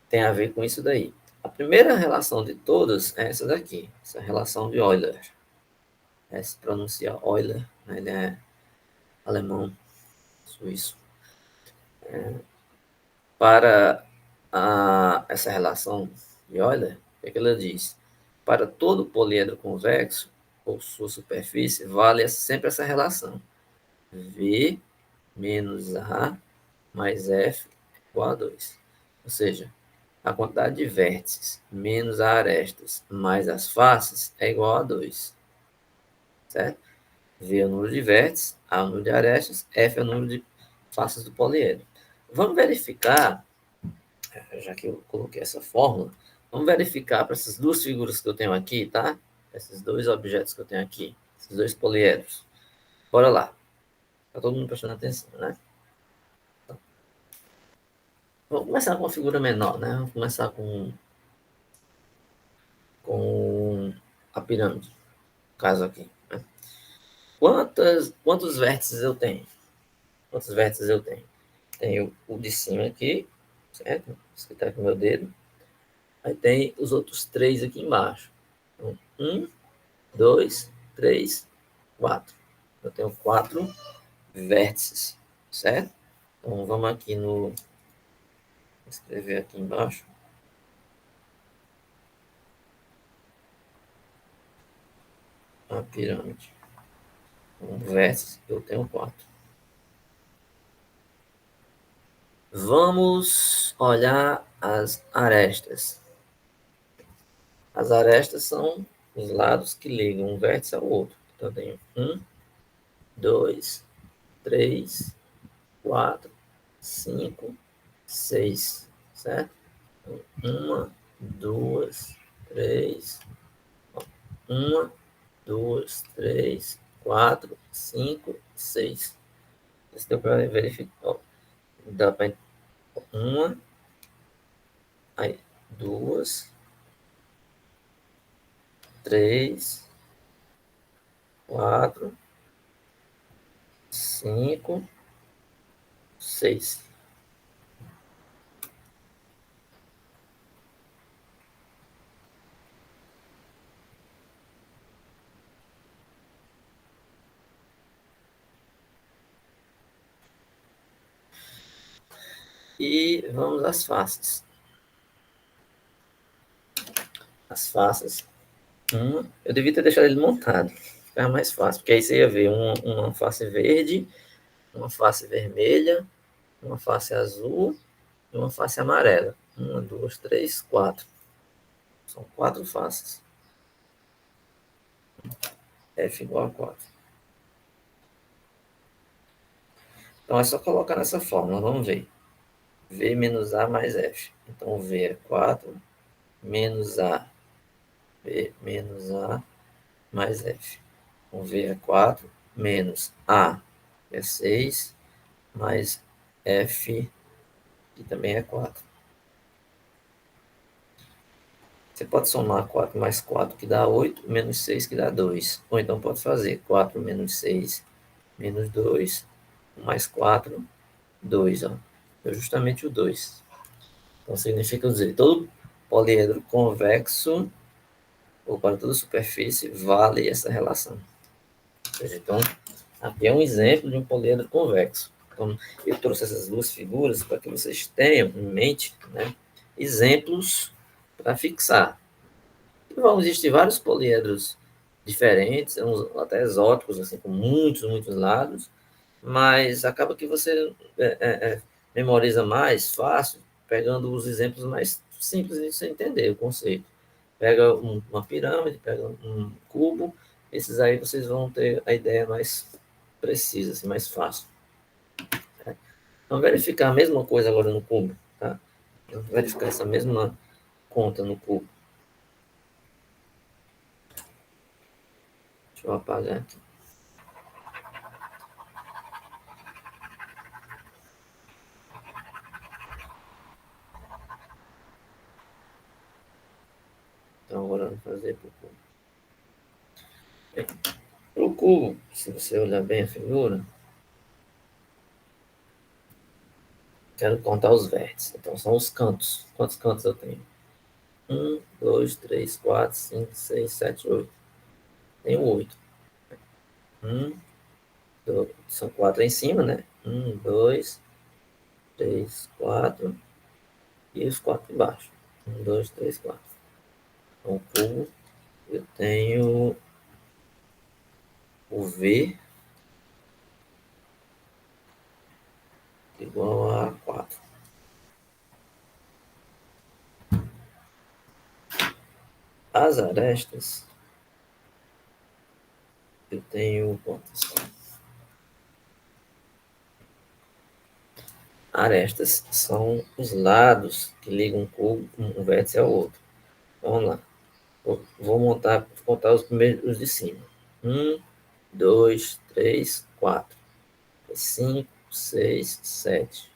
tem a ver com isso daí. A primeira relação de todas é essa daqui, essa relação de Euler. Se pronuncia Euler, né? Ele é alemão, suíço. Para essa relação de Euler, o que ela diz? Para todo poliedro convexo, ou sua superfície, vale sempre essa relação. V menos A mais F igual a 2. Ou seja, a quantidade de vértices menos as arestas mais as faces é igual a 2. Certo? V é o número de vértices, A é o número de arestas, F é o número de faces do poliedro. Vamos verificar, já que eu coloquei essa fórmula, vamos verificar para essas duas figuras que eu tenho aqui, tá? Esses dois objetos que eu tenho aqui, esses dois poliedros. Bora lá. Está todo mundo prestando atenção, né? Vamos começar com uma figura menor, né? Vamos começar com a pirâmide, no caso aqui. Né? Quantos vértices eu tenho? Quantos vértices eu tenho? Tenho o de cima aqui, certo? Esse que está com o meu dedo. Aí tem os outros três aqui embaixo. Então, 1, 2, 3, 4. Eu tenho 4 vértices, certo? Então vamos aqui no. Vou escrever aqui embaixo. A pirâmide. Um vértice, eu tenho 4. Vamos olhar as arestas. As arestas são os lados que ligam um vértice ao outro. Então, eu tenho 1, 2, 3, 4, 5, 6, certo? Então, uma, duas, três, uma, duas, três, quatro, cinco, seis. Isso deu para verificar. Dá para uma, aí, duas, três, quatro, cinco, seis. E vamos às faces. As faces. Eu devia ter deixado ele montado. Ficava mais fácil, porque aí você ia ver uma face verde, uma face vermelha, uma face azul e uma face amarela. Uma, duas, três, quatro. São 4 faces. F igual a 4. Então é só colocar nessa fórmula, vamos ver. V menos A mais F. Então V é 4 menos A. V menos A mais F. Então V é 4 menos A, que é 6, mais F, que também é 4. Você pode somar 4 mais 4, que dá 8, menos 6, que dá 2. Ou então pode fazer 4 menos 6, menos 2, mais 4, 2. Ó. É justamente o 2. Então significa dizer, todo poliedro convexo, ou para toda superfície, vale essa relação. Então, aqui é um exemplo de um poliedro convexo. Então, eu trouxe essas duas figuras para que vocês tenham em mente, né, exemplos para fixar. E vão existir vários poliedros diferentes, uns até exóticos, assim, com muitos lados, mas acaba que você memoriza mais fácil, pegando os exemplos mais simples de você entender o conceito. Pega uma pirâmide, pega um cubo, esses aí vocês vão ter a ideia mais precisa, assim, mais fácil. Né? Então, verificar a mesma coisa agora no cubo. Tá? Verificar essa mesma conta no cubo. Deixa eu apagar aqui. Então, agora vamos fazer para o cubo. Para o cubo, se você olhar bem a figura, quero contar os vértices. Então, são os cantos. Quantos cantos eu tenho? 1, 2, 3, 4, 5, 6, 7, 8. Tenho 8. 1, 2, são 4 em cima, né? 1, 2, 3, 4. E os 4 embaixo. 1, 2, 3, 4. Então, o cubo, eu tenho o V igual a 4. As arestas, eu tenho quantas? Arestas são os lados que ligam um cubo, um vértice ao outro. Vamos lá. Vou contar os primeiros os de cima. 1, 2, 3, 4. 5, 6, 7.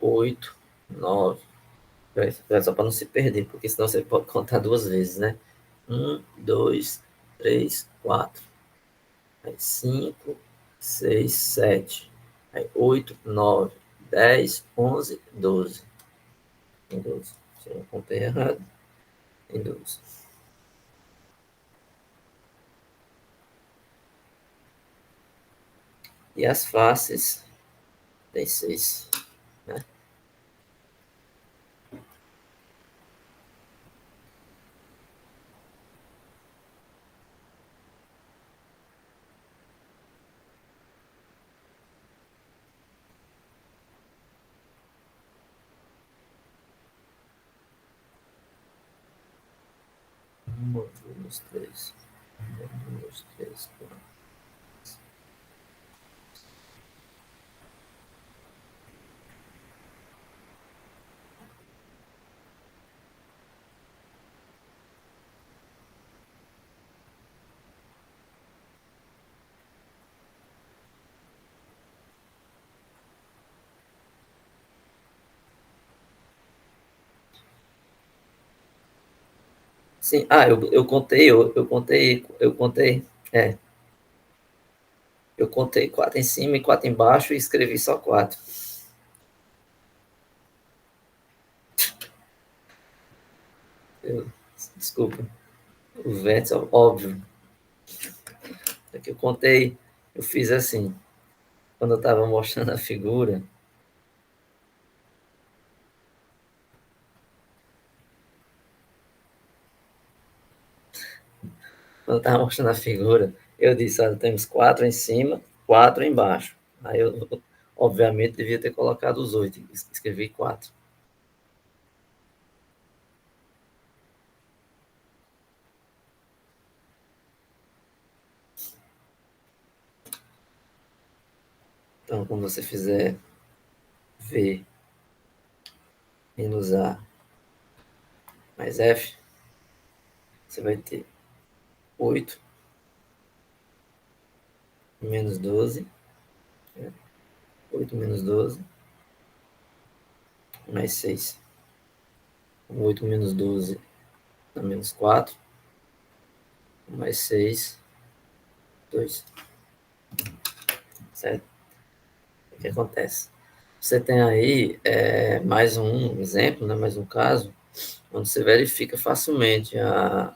8. 9. Só para não se perder, porque senão você pode contar duas vezes, né? 1, 2, 3, 4. Aí 5, 6, 7. Aí 8, 9, 10, 11, 12. Tem 12. Se eu não contei errado, tem 12. E as faces tem 6. Né? Uma, duas, três. Uma, duas, três, quatro. Sim, é, eu contei 4 em cima e 4 embaixo e escrevi só 4. Eu, desculpa, o vértice, óbvio. É que eu contei, eu fiz assim, quando eu estava mostrando a figura, quando eu estava mostrando a figura, eu disse, olha, temos 4 em cima, 4 embaixo. Aí eu, obviamente, devia ter colocado os 8, escrevi 4. Então, quando você fizer V menos A mais F, você vai ter 8 menos 12, 8 menos 12, mais 6. 8 menos 12 dá menos 4, mais 6, 2. Certo? O que acontece? Você tem aí mais um exemplo, né, mais um caso, onde você verifica facilmente a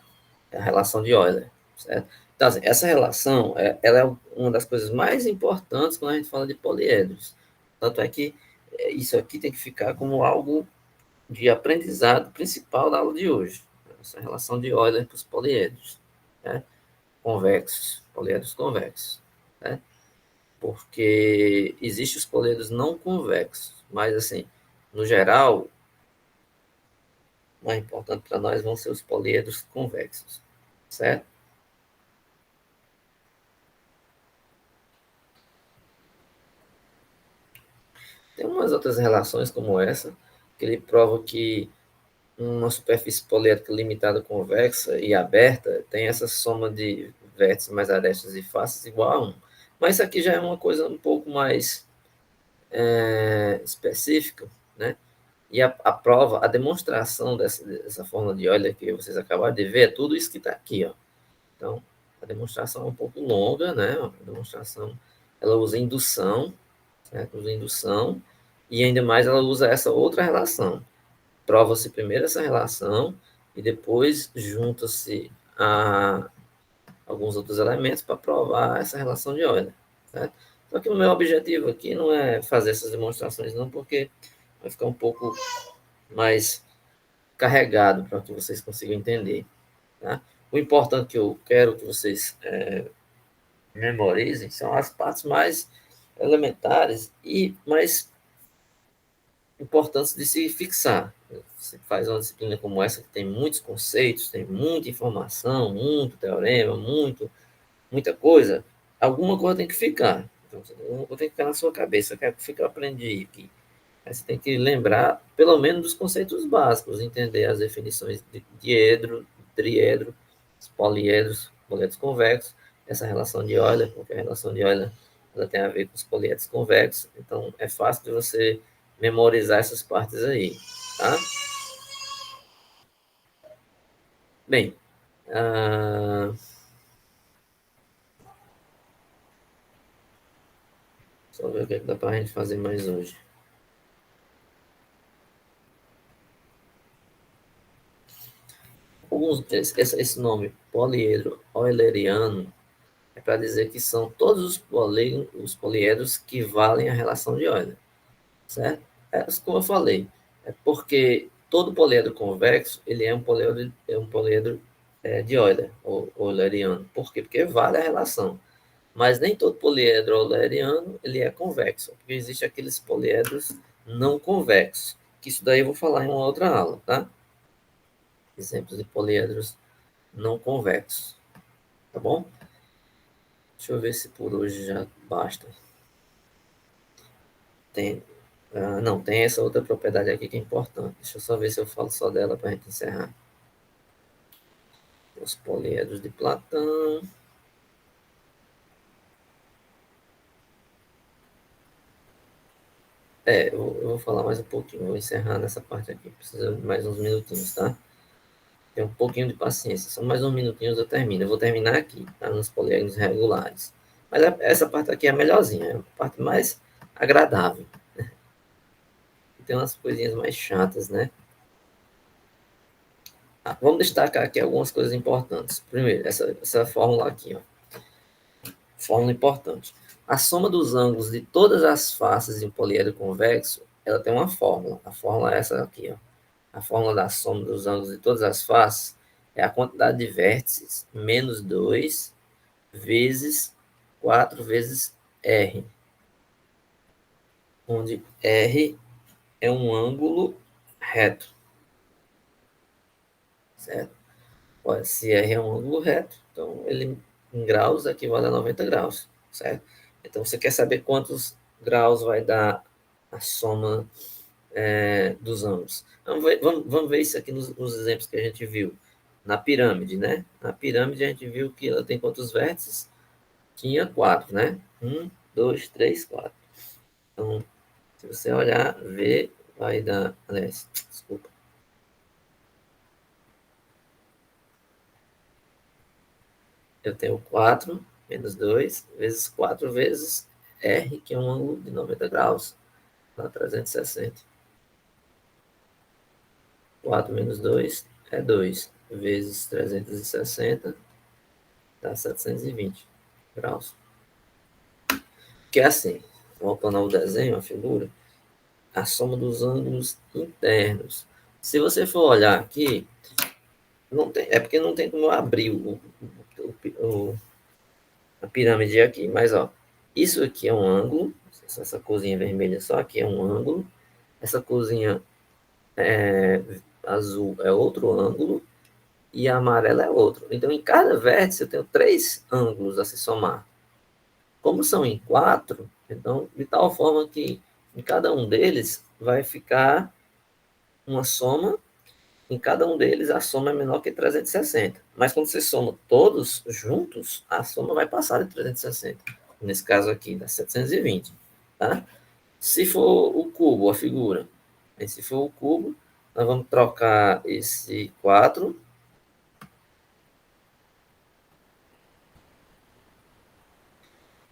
relação de Euler. Certo? Então, assim, essa relação ela é uma das coisas mais importantes quando a gente fala de poliedros. Tanto é que isso aqui tem que ficar como algo de aprendizado principal da aula de hoje. Essa relação de Euler para os poliedros. Né? Convexos, poliedros convexos. Né? Porque existem os poliedros não convexos, mas assim, no geral, o mais importante para nós vão ser os poliedros convexos, certo? Tem umas outras relações como essa, que ele prova que uma superfície poliédrica limitada convexa e aberta tem essa soma de vértices mais arestas e faces igual a 1. Mas isso aqui já é uma coisa um pouco mais específica, né? E a prova, a demonstração dessa forma de Euler que vocês acabaram de ver, é tudo isso que está aqui, ó. Então, a demonstração é um pouco longa, né? A demonstração, ela usa indução, certo? Usa indução, e ainda mais ela usa essa outra relação. Prova-se primeiro essa relação, e depois junta-se a alguns outros elementos para provar essa relação de Euler, certo? Só que o meu objetivo aqui não é fazer essas demonstrações, não, porque vai ficar um pouco mais carregado para que vocês consigam entender. Tá? O importante que eu quero que vocês memorizem são as partes mais elementares e mais importantes de se fixar. Você faz uma disciplina como essa, que tem muitos conceitos, tem muita informação, muito teorema, muita coisa, alguma coisa tem que ficar. Então, alguma coisa tem que ficar na sua cabeça. O que eu aprendi aqui? Aí você tem que lembrar, pelo menos, dos conceitos básicos, entender as definições de diedro, triedro, poliedros, poliedros convexos, essa relação de Euler, porque a relação de Euler ela tem a ver com os poliedros convexos, então é fácil de você memorizar essas partes aí, tá? Bem, ah, só ver o que é que dá para a gente fazer mais hoje. Esse nome, poliedro euleriano, é para dizer que são todos os poliedros que valem a relação de Euler, certo? É, como eu falei, é porque todo poliedro convexo ele é um poliedro de Euler, ou euleriano. Por quê? Porque vale a relação. Mas nem todo poliedro euleriano ele é convexo, porque existem aqueles poliedros não convexos, que isso daí eu vou falar em uma outra aula, tá? Exemplos de poliedros não convexos, tá bom? Deixa eu ver se por hoje já basta. Tem, não, tem essa outra propriedade aqui que é importante. Deixa eu só ver se eu falo só dela para a gente encerrar. Os poliedros de Platão. Eu vou falar mais um pouquinho, vou encerrar nessa parte aqui. Precisa de mais uns minutinhos, tá? Tem um pouquinho de paciência, só mais uns minutinhos eu termino. Eu vou terminar aqui, tá? Nos poliedros regulares. Mas essa parte aqui é a melhorzinha, é a parte mais agradável. Tem umas coisinhas mais chatas, né? Vamos destacar aqui algumas coisas importantes. Primeiro, essa fórmula aqui, ó. Fórmula importante. A soma dos ângulos de todas as faces de um poliedro convexo, ela tem uma fórmula. A fórmula é essa aqui, ó. A fórmula da soma dos ângulos de todas as faces é a quantidade de vértices menos 2 vezes 4 vezes R, onde R é um ângulo reto, certo? Olha, se R é um ângulo reto, então ele em graus equivale a 90 graus, certo? Então você quer saber quantos graus vai dar a soma dos ângulos. Vamos ver isso aqui nos exemplos que a gente viu. Na pirâmide, né? Na pirâmide a gente viu que ela tem quantos vértices? Tinha quatro, né? Um, dois, três, quatro. Então, se você olhar, ver, vai dar. Aliás, desculpa. Eu tenho 4 menos 2 vezes 4 vezes R, que é um ângulo de 90 graus, dá 360. 4 menos 2 é 2 vezes 360 dá 720 graus. Que é assim, voltando ao desenho, a figura, a soma dos ângulos internos. Se você for olhar aqui, não tem, é porque não tem como eu abrir a pirâmide aqui, mas ó, isso aqui é um ângulo, essa cozinha vermelha só aqui é um ângulo, essa cozinha azul é outro ângulo e a amarela é outro. Então, em cada vértice eu tenho três ângulos a se somar. Como são em quatro, então, de tal forma que em cada um deles vai ficar uma soma, em cada um deles a soma é menor que 360. Mas quando você soma todos juntos, a soma vai passar de 360. Nesse caso aqui, dá 720. Tá? Se for o cubo, a figura, se for o cubo, nós vamos trocar esse 4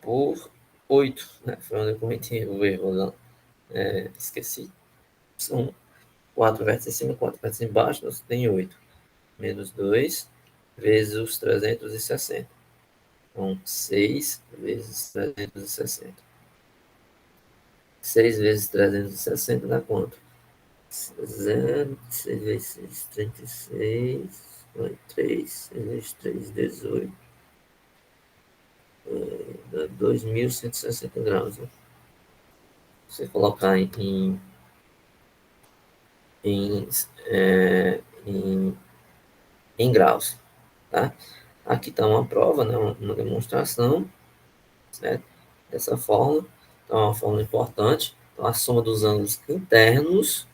por 8, né? Foi onde eu cometi o erro, não. Esqueci. São 4 vértices em cima, 4 vértices embaixo, nós tem 8. Menos 2 vezes os 360. Então, 6 vezes 360. 6 vezes 360 dá quanto? 0, 6 vezes 6, 36, 3, 6 vezes 3, 18, dá 2.160 graus. Né? Você colocar em, é, em, em graus. Tá? Aqui está uma prova, né? Uma demonstração, certo? Dessa fórmula. Então, é uma fórmula importante. Então, a soma dos ângulos internos,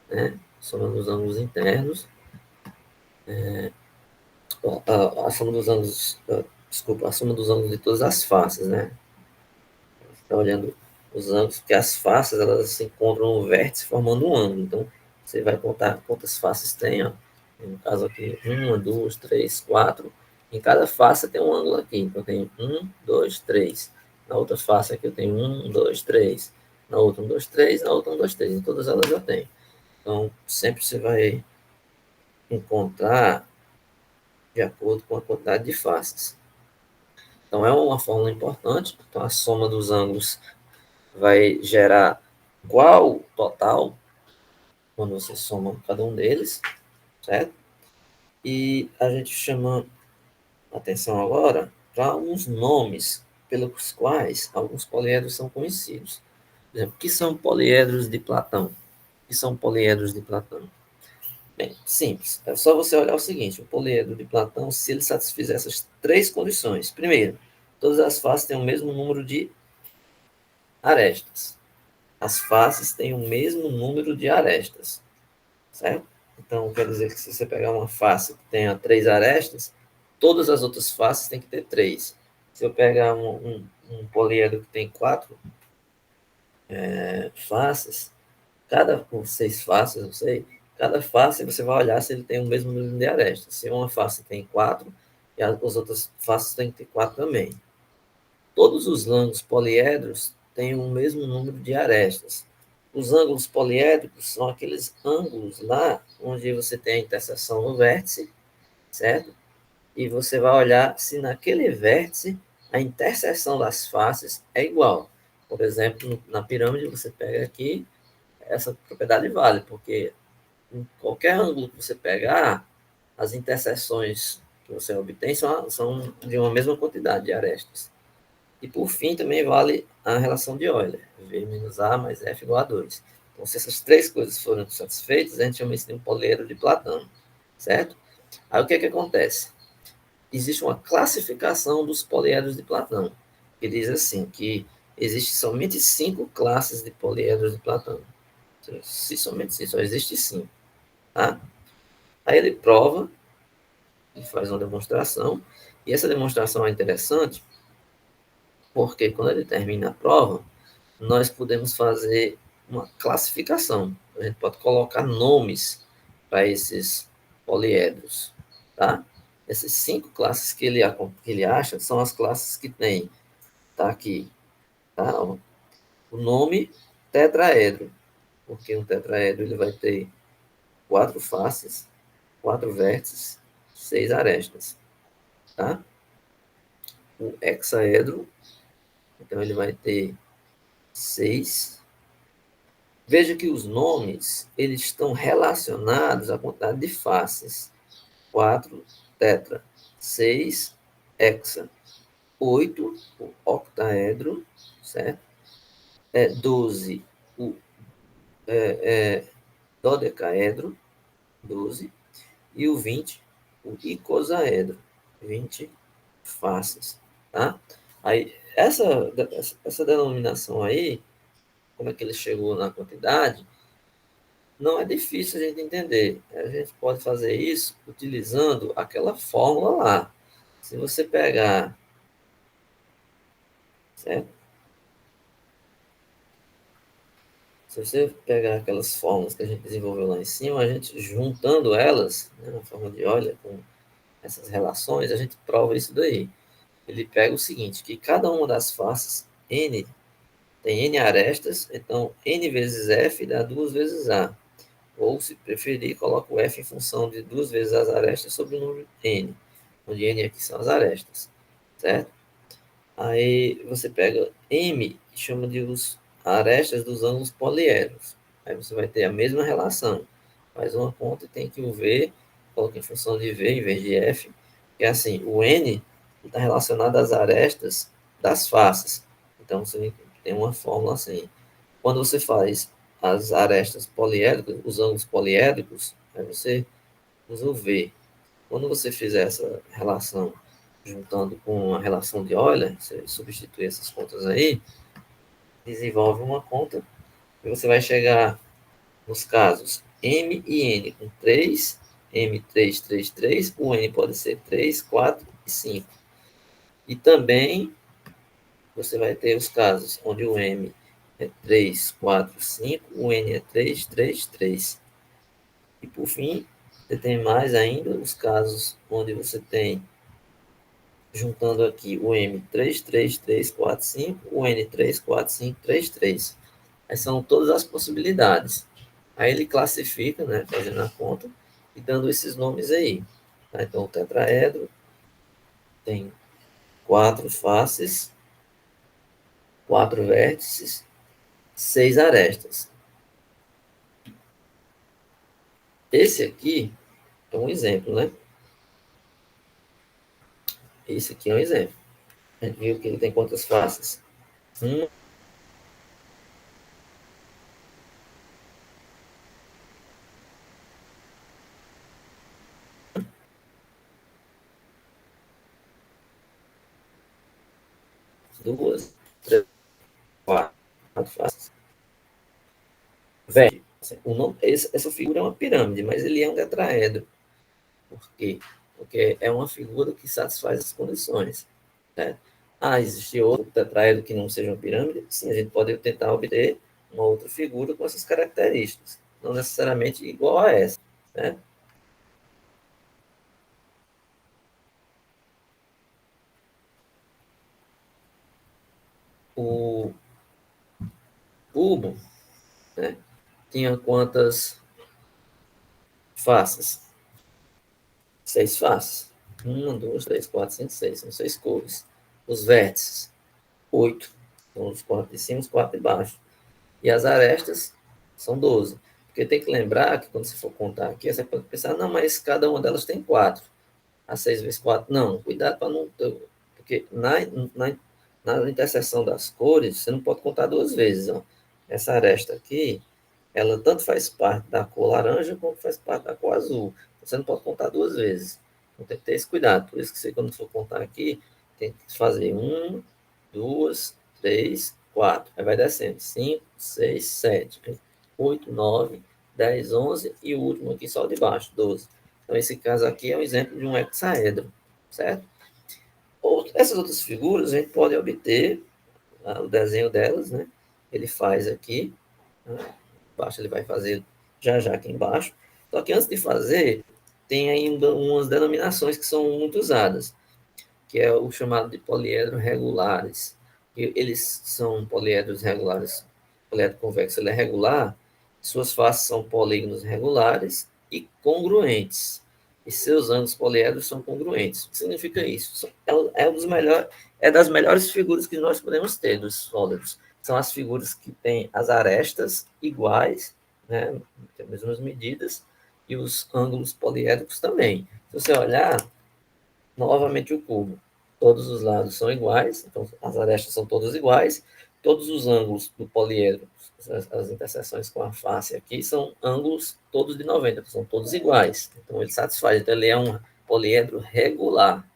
né? Soma dos ângulos internos, a soma dos ângulos, desculpa, a soma dos ângulos de todas as faces, né? Está olhando os ângulos, porque as faces, elas se encontram no vértice formando um ângulo. Então, você vai contar quantas faces tem, ó. No caso aqui, 1, 2, 3, 4. Em cada face tem um ângulo aqui. Então, tem 1, 2, 3. Na outra face aqui eu tenho 1, 2, 3. Na outra 1, 2, 3. Na outra 1, 2, 3. Em todas elas eu tenho. Então, sempre você vai encontrar de acordo com a quantidade de faces. Então, é uma fórmula importante. Então, a soma dos ângulos vai gerar qual total quando você soma cada um deles, certo? E a gente chama atenção agora para alguns nomes pelos quais alguns poliedros são conhecidos. Por exemplo, o que são poliedros de Platão? O que são poliedros de Platão? Bem, simples. É só você olhar o seguinte: o poliedro de Platão, se ele satisfizer essas três condições. Primeiro, todas as faces têm o mesmo número de arestas. As faces têm o mesmo número de arestas, certo? Então, quer dizer que se você pegar uma face que tenha 3 arestas, todas as outras faces têm que ter 3. Se eu pegar um poliedro que tem 4 faces, ou 6 faces, não sei, cada face você vai olhar se ele tem o mesmo número de arestas. Se uma face tem 4, e as outras faces têm que ter 4 também. Todos os ângulos poliedros têm o mesmo número de arestas. Os ângulos poliédricos são aqueles ângulos lá onde você tem a interseção no vértice, certo? E você vai olhar se naquele vértice a interseção das faces é igual. Por exemplo, na pirâmide você pega aqui, essa propriedade vale, porque em qualquer ângulo que você pegar, as interseções que você obtém são de uma mesma quantidade de arestas. E por fim, também vale a relação de Euler, V menos A mais F igual a 2. Então, se essas três coisas forem satisfeitas, a gente chama isso de um poliedro de Platão, certo? Aí o que é que acontece? Existe uma classificação dos poliedros de Platão, que diz assim, que existe somente 5 classes de poliedros de Platão. Se somente 5, só existe 5. Tá? Aí ele prova, ele faz uma demonstração, e essa demonstração é interessante, porque quando ele termina a prova, nós podemos fazer uma classificação. A gente pode colocar nomes para esses poliedros, tá? Essas 5 classes que ele acha são as classes que tem, tá aqui, tá? O nome tetraedro, porque um tetraedro ele vai ter 4 faces, 4 vértices, 6 arestas, tá? O hexaedro, então ele vai ter 6. Veja que os nomes eles estão relacionados à quantidade de faces. 4, tetra. 6, hexa. 8, o octaedro, certo? 12, o dodecaedro, 12. E o 20, o icosaedro, 20 faces, tá? Aí, essa denominação aí, como é que ele chegou na quantidade, não é difícil a gente entender. A gente pode fazer isso utilizando aquela fórmula lá. Se você pegar, certo? Se você pegar aquelas fórmulas que a gente desenvolveu lá em cima, a gente juntando elas, né, na forma de Euler, com essas relações, a gente prova isso daí. Ele pega o seguinte, que cada uma das faces, n, tem n arestas, então n vezes f dá 2 vezes a. Ou, se preferir, coloca o f em função de 2 vezes as arestas sobre o número n, onde n aqui são as arestas, certo? Aí você pega m e chama de os arestas dos ângulos poliedros. Aí você vai ter a mesma relação. Faz uma conta e tem que o v, coloca em função de v em vez de f, que é assim, o n está relacionado às arestas das faces. Então você tem uma fórmula assim. Quando você faz as arestas poliédricas, os ângulos poliédricos, aí você usa o V. Quando você fizer essa relação juntando com a relação de Euler, você substitui essas contas aí, desenvolve uma conta e você vai chegar nos casos M e N com 3, M 3, 3, 3, o N pode ser 3, 4 e 5. E também você vai ter os casos onde o M é 3, 4, 5, o N é 3, 3, 3. E por fim, você tem mais ainda os casos onde você tem, juntando aqui o M 3, 3, 3, 4, 5, o N 3, 4, 5, 3, 3. Aí são todas as possibilidades. Aí ele classifica, né, fazendo a conta e dando esses nomes aí. Tá? Então, o tetraedro tem 4 faces, 4 vértices, 6 arestas. Esse aqui é um exemplo, né? Esse aqui é um exemplo. A gente viu que ele tem quantas faces? Uma, duas, três, quatro, 4 faces. Vértice. Essa figura é uma pirâmide, mas ele é um tetraedro. Por quê? Porque é uma figura que satisfaz as condições. Né? Ah, existe outro tetraedro que não seja uma pirâmide? Sim, a gente pode tentar obter uma outra figura com essas características, não necessariamente igual a essa. Né? O cubo, né, tinha quantas faces? 6 faces. Uma, duas, três, quatro, cinco, seis. São 6 cores. Os vértices, 8. São os 4 de cima e os 4 de baixo. E as arestas são 12. Porque tem que lembrar que quando você for contar aqui, você pode pensar, não, mas cada uma delas tem 4. A 6 vezes 4. Não, cuidado para não. Porque na interseção das cores, você não pode contar duas vezes. Ó. Essa aresta aqui, ela tanto faz parte da cor laranja quanto faz parte da cor azul. Você não pode contar duas vezes. Então tem que ter esse cuidado. Por isso que você, quando for contar aqui, tem que fazer um, duas, três, quatro. Aí vai descendo. 5, 6, 7, 8, 9, 10, 11 e o último aqui só o de baixo, 12. Então esse caso aqui é um exemplo de um hexaedro, certo? Essas outras figuras a gente pode obter o desenho delas, né? Ele faz aqui, né? Embaixo ele vai fazer já já aqui embaixo. Só que antes de fazer, tem aí umas denominações que são muito usadas, que é o chamado de poliedro regulares. E eles são poliedros regulares. O poliedro convexo ele é regular, suas faces são polígonos regulares e congruentes. E seus ângulos poliedros são congruentes. O que significa isso? É das melhores figuras que nós podemos ter dos sólidos. São as figuras que têm as arestas iguais, né, tem as mesmas medidas, e os ângulos poliédricos também. Se você olhar, novamente o cubo. Todos os lados são iguais, então as arestas são todas iguais, todos os ângulos do poliedro, as interseções com a face aqui, são ângulos todos de 90, são todos iguais. Então ele satisfaz, então ele é um poliedro regular.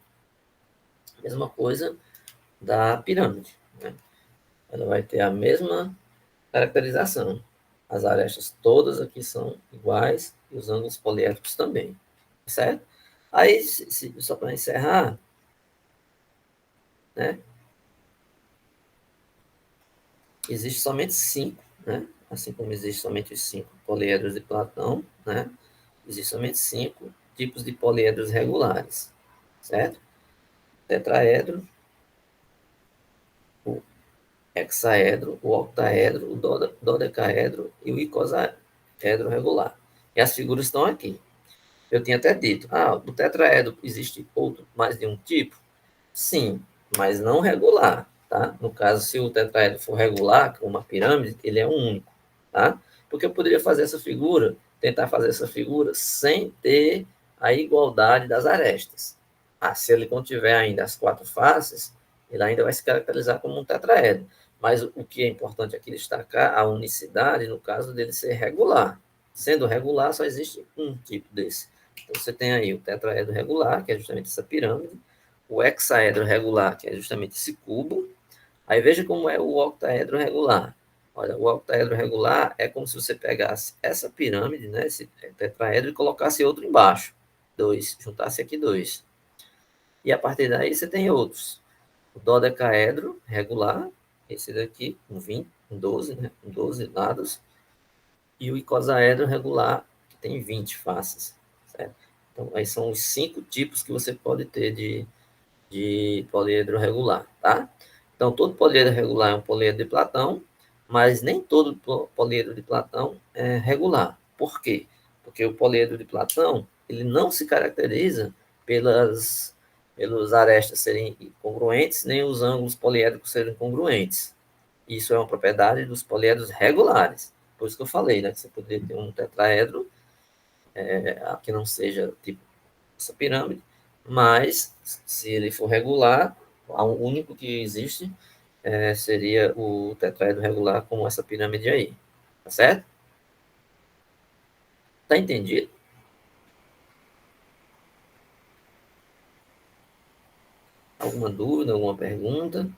Mesma coisa da pirâmide. Né? Ela vai ter a mesma caracterização. As arestas todas aqui são iguais e os ângulos poliédricos também. Certo? Aí, só para encerrar, né? Existe somente 5, né? Assim como existe somente os 5 poliedros de Platão, né? Existem somente 5 tipos de poliedros regulares, certo? O tetraedro, o hexaedro, o octaedro, o dodecaedro e o icosaedro regular. E as figuras estão aqui. Eu tinha até dito, o tetraedro existe outro, mais de um tipo? Sim, mas não regular, tá? No caso, se o tetraedro for regular, como uma pirâmide, ele é um único, tá? Porque eu poderia fazer essa figura, tentar fazer essa figura sem ter a igualdade das arestas. Se ele contiver ainda as 4 faces, ele ainda vai se caracterizar como um tetraedro. Mas o que é importante aqui destacar, a unicidade, no caso dele ser regular. Sendo regular, só existe um tipo desse. Então, você tem aí o tetraedro regular, que é justamente essa pirâmide, o hexaedro regular, que é justamente esse cubo. Aí veja como é o octaedro regular. Olha, o octaedro regular é como se você pegasse essa pirâmide, né, esse tetraedro, e colocasse outro embaixo. Dois, juntasse aqui dois. E a partir daí você tem outros. O dodecaedro regular, esse daqui, com 20, 12, né? 12 lados, e o icosaedro regular, que tem 20 faces, certo? Então, aí são os 5 tipos que você pode ter de poliedro regular, tá? Então, todo poliedro regular é um poliedro de Platão, mas nem todo poliedro de Platão é regular. Por quê? Porque o poliedro de Platão, ele não se caracteriza pelos arestas serem congruentes, nem os ângulos poliédricos serem congruentes. Isso é uma propriedade dos poliedros regulares. Por isso que eu falei, né, que você poderia ter um tetraedro que não seja tipo essa pirâmide, mas se ele for regular, o único que existe seria o tetraedro regular como essa pirâmide aí. Tá certo? Tá entendido? Alguma dúvida, alguma pergunta?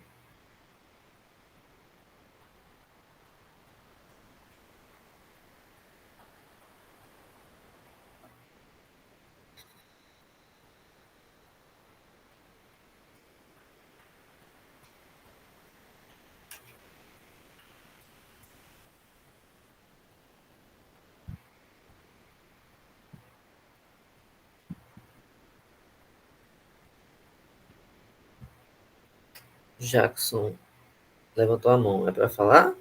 Jackson levantou a mão. É para falar?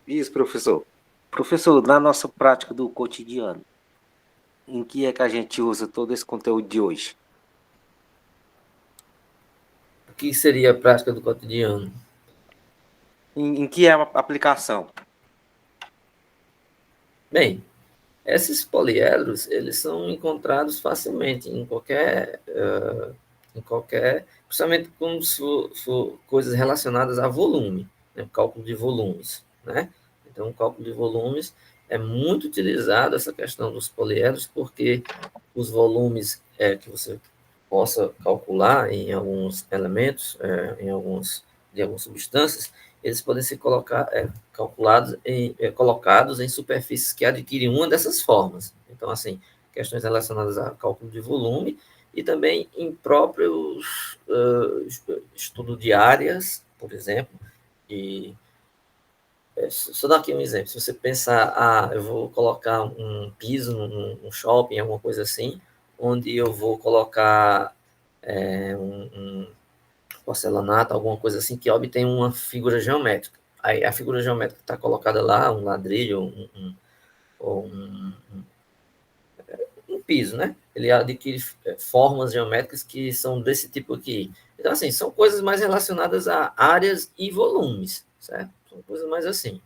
Isso, professor. Professor, na nossa prática do cotidiano, em que é que a gente usa todo esse conteúdo de hoje? O que seria a prática do cotidiano? Em que é a aplicação? Bem, esses poliedros, eles são encontrados facilmente em qualquer, principalmente quando for coisas relacionadas a volume, né? Cálculo de volumes, né? Então, o cálculo de volumes é muito utilizado essa questão dos poliedros, porque os volumes que você possa calcular em alguns elementos, de algumas substâncias, eles podem ser colocados em superfícies que adquirem uma dessas formas. Então, assim, questões relacionadas a cálculo de volume e também em próprios estudo de áreas, por exemplo, e só dar aqui um exemplo. Se você pensar, eu vou colocar um piso num shopping, alguma coisa assim, onde eu vou colocar um porcelanato, alguma coisa assim, que obtém uma figura geométrica. Aí a figura geométrica está colocada lá, um ladrilho, um piso, né? Ele adquire formas geométricas que são desse tipo aqui. Então, assim, são coisas mais relacionadas a áreas e volumes, certo? São coisas mais assim.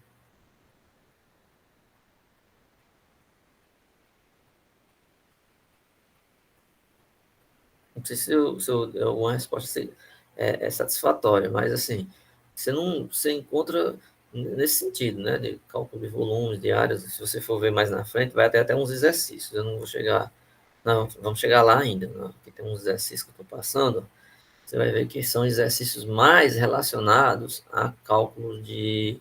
Não sei se uma resposta é satisfatória, mas assim, você encontra nesse sentido, né? De cálculo de volumes, de áreas, se você for ver mais na frente, vai ter até uns exercícios. Eu não vou chegar. Não, vamos chegar lá ainda. Não. Aqui tem uns exercícios que eu estou passando. Você vai ver que são exercícios mais relacionados a cálculo de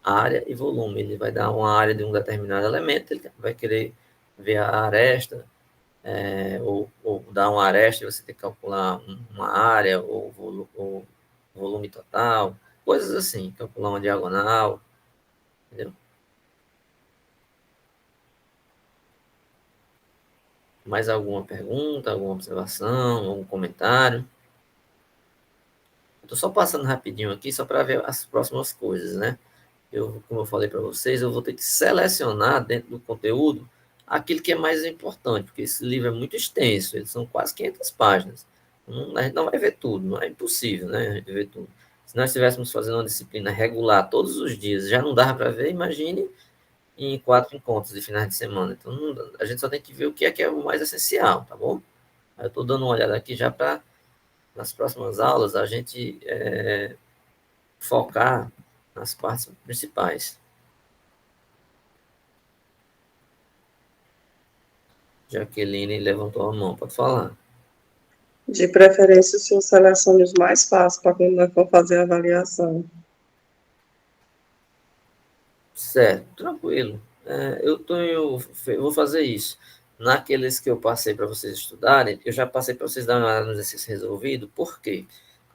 área e volume. Ele vai dar uma área de um determinado elemento, ele vai querer ver a aresta, ou dar uma aresta e você tem que calcular uma área ou volume total, coisas assim, calcular uma diagonal, entendeu? Mais alguma pergunta, alguma observação, algum comentário? Estou só passando rapidinho aqui, só para ver as próximas coisas, né? Como eu falei para vocês, eu vou ter que selecionar dentro do conteúdo aquilo que é mais importante, porque esse livro é muito extenso, eles são quase 500 páginas. A gente não vai ver tudo, não é impossível, né? A gente ver tudo. Se nós estivéssemos fazendo uma disciplina regular todos os dias, já não dava para ver, imagine em 4 encontros de finais de semana. Então, a gente só tem que ver o que é o mais essencial, tá bom? Eu estou dando uma olhada aqui já para, nas próximas aulas, a gente focar nas partes principais. Jaqueline levantou a mão, pode falar. De preferência, o senhor selecione os mais fáceis para quando nós for fazer a avaliação. Certo, tranquilo. Eu vou fazer isso. Naqueles que eu passei para vocês estudarem, eu já passei para vocês darem uma análise resolvido. Por quê?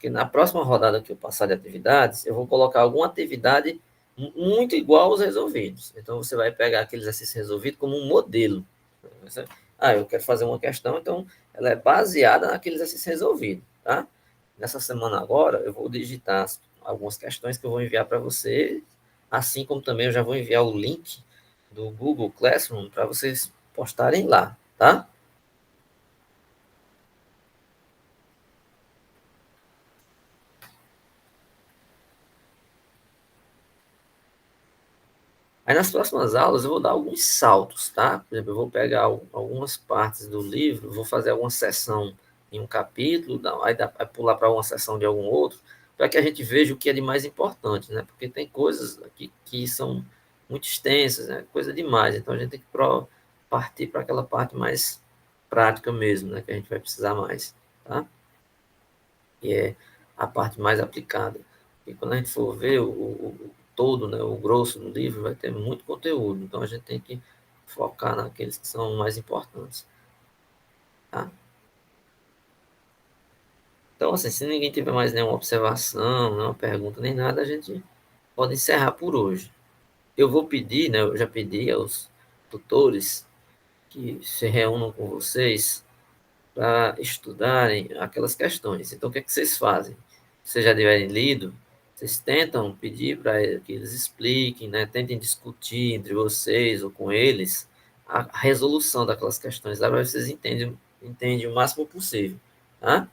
Porque na próxima rodada que eu passar de atividades, eu vou colocar alguma atividade muito igual aos resolvidos. Então, você vai pegar aqueles exercícios resolvidos como um modelo. Eu quero fazer uma questão, então ela é baseada naqueles exercícios resolvidos, tá? Nessa semana agora, eu vou digitar algumas questões que eu vou enviar para você, assim como também eu já vou enviar o link do Google Classroom para vocês postarem lá, tá? Aí nas próximas aulas eu vou dar alguns saltos, tá? Por exemplo, eu vou pegar algumas partes do livro, vou fazer alguma sessão em um capítulo, vai pular para uma sessão de algum outro, para que a gente veja o que é de mais importante, né? Porque tem coisas aqui que são muito extensas, né? Coisa demais. Então a gente tem que partir para aquela parte mais prática mesmo, né? Que a gente vai precisar mais, tá? Que é a parte mais aplicada. E quando a gente for ver o todo, né, o grosso do livro, vai ter muito conteúdo. Então a gente tem que focar naqueles que são mais importantes. Tá? Então, assim, se ninguém tiver mais nenhuma observação, nenhuma pergunta, nem nada, a gente pode encerrar por hoje. Eu vou pedir, né, eu já pedi aos tutores que se reúnam com vocês para estudarem aquelas questões. Então, o que é que vocês fazem? Se vocês já tiverem lido, vocês tentam pedir para que eles expliquem, né? Tentem discutir entre vocês ou com eles a resolução daquelas questões, lá para vocês entendem o máximo possível, tá?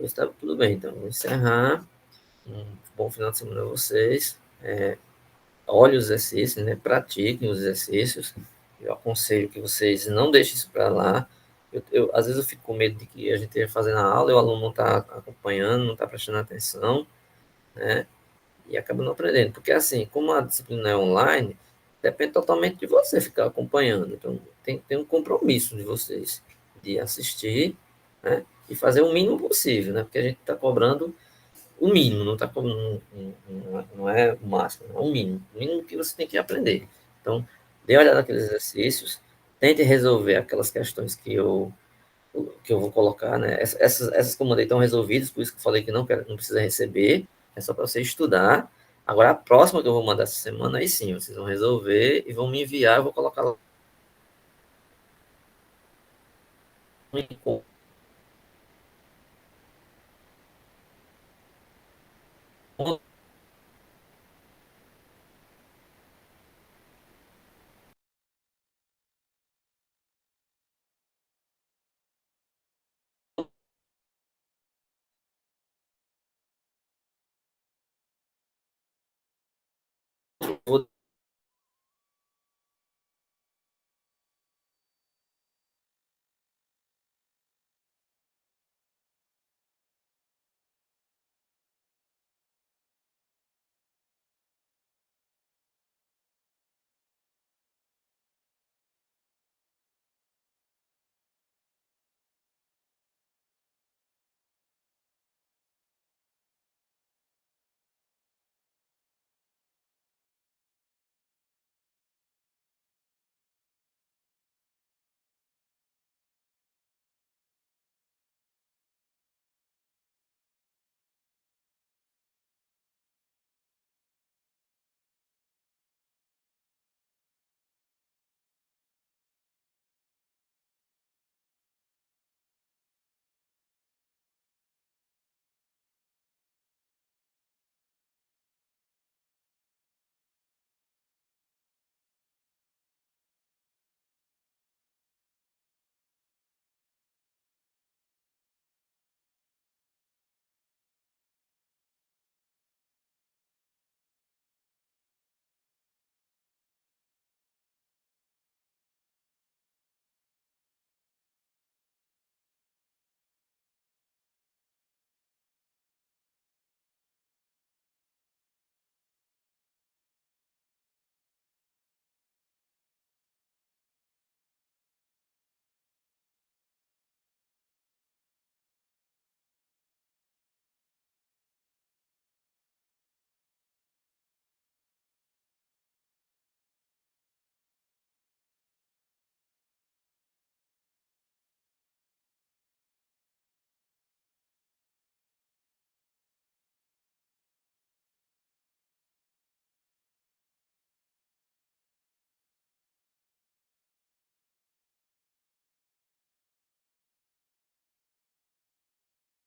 Está tudo bem, então vou encerrar. Um bom final de semana a vocês. Olhem os exercícios, né? Pratiquem os exercícios. Eu aconselho que vocês não deixem isso para lá. Às vezes eu fico com medo de que a gente esteja fazendo a aula e o aluno não está acompanhando, não está prestando atenção, né? E acaba não aprendendo. Porque, assim, como a disciplina é online, depende totalmente de você ficar acompanhando. Então, tem um compromisso de vocês de assistir, né? E fazer o mínimo possível, né? Porque a gente está cobrando o mínimo, não, tá, não é o máximo, é o mínimo que você tem que aprender. Então, dê uma olhada naqueles exercícios, tente resolver aquelas questões que eu vou colocar, né? Essas que eu mandei estão resolvidas, por isso que eu falei que não precisa receber, é só para você estudar. Agora, a próxima que eu vou mandar essa semana, aí sim, vocês vão resolver e vão me enviar, eu vou colocar lá no encontro. Vou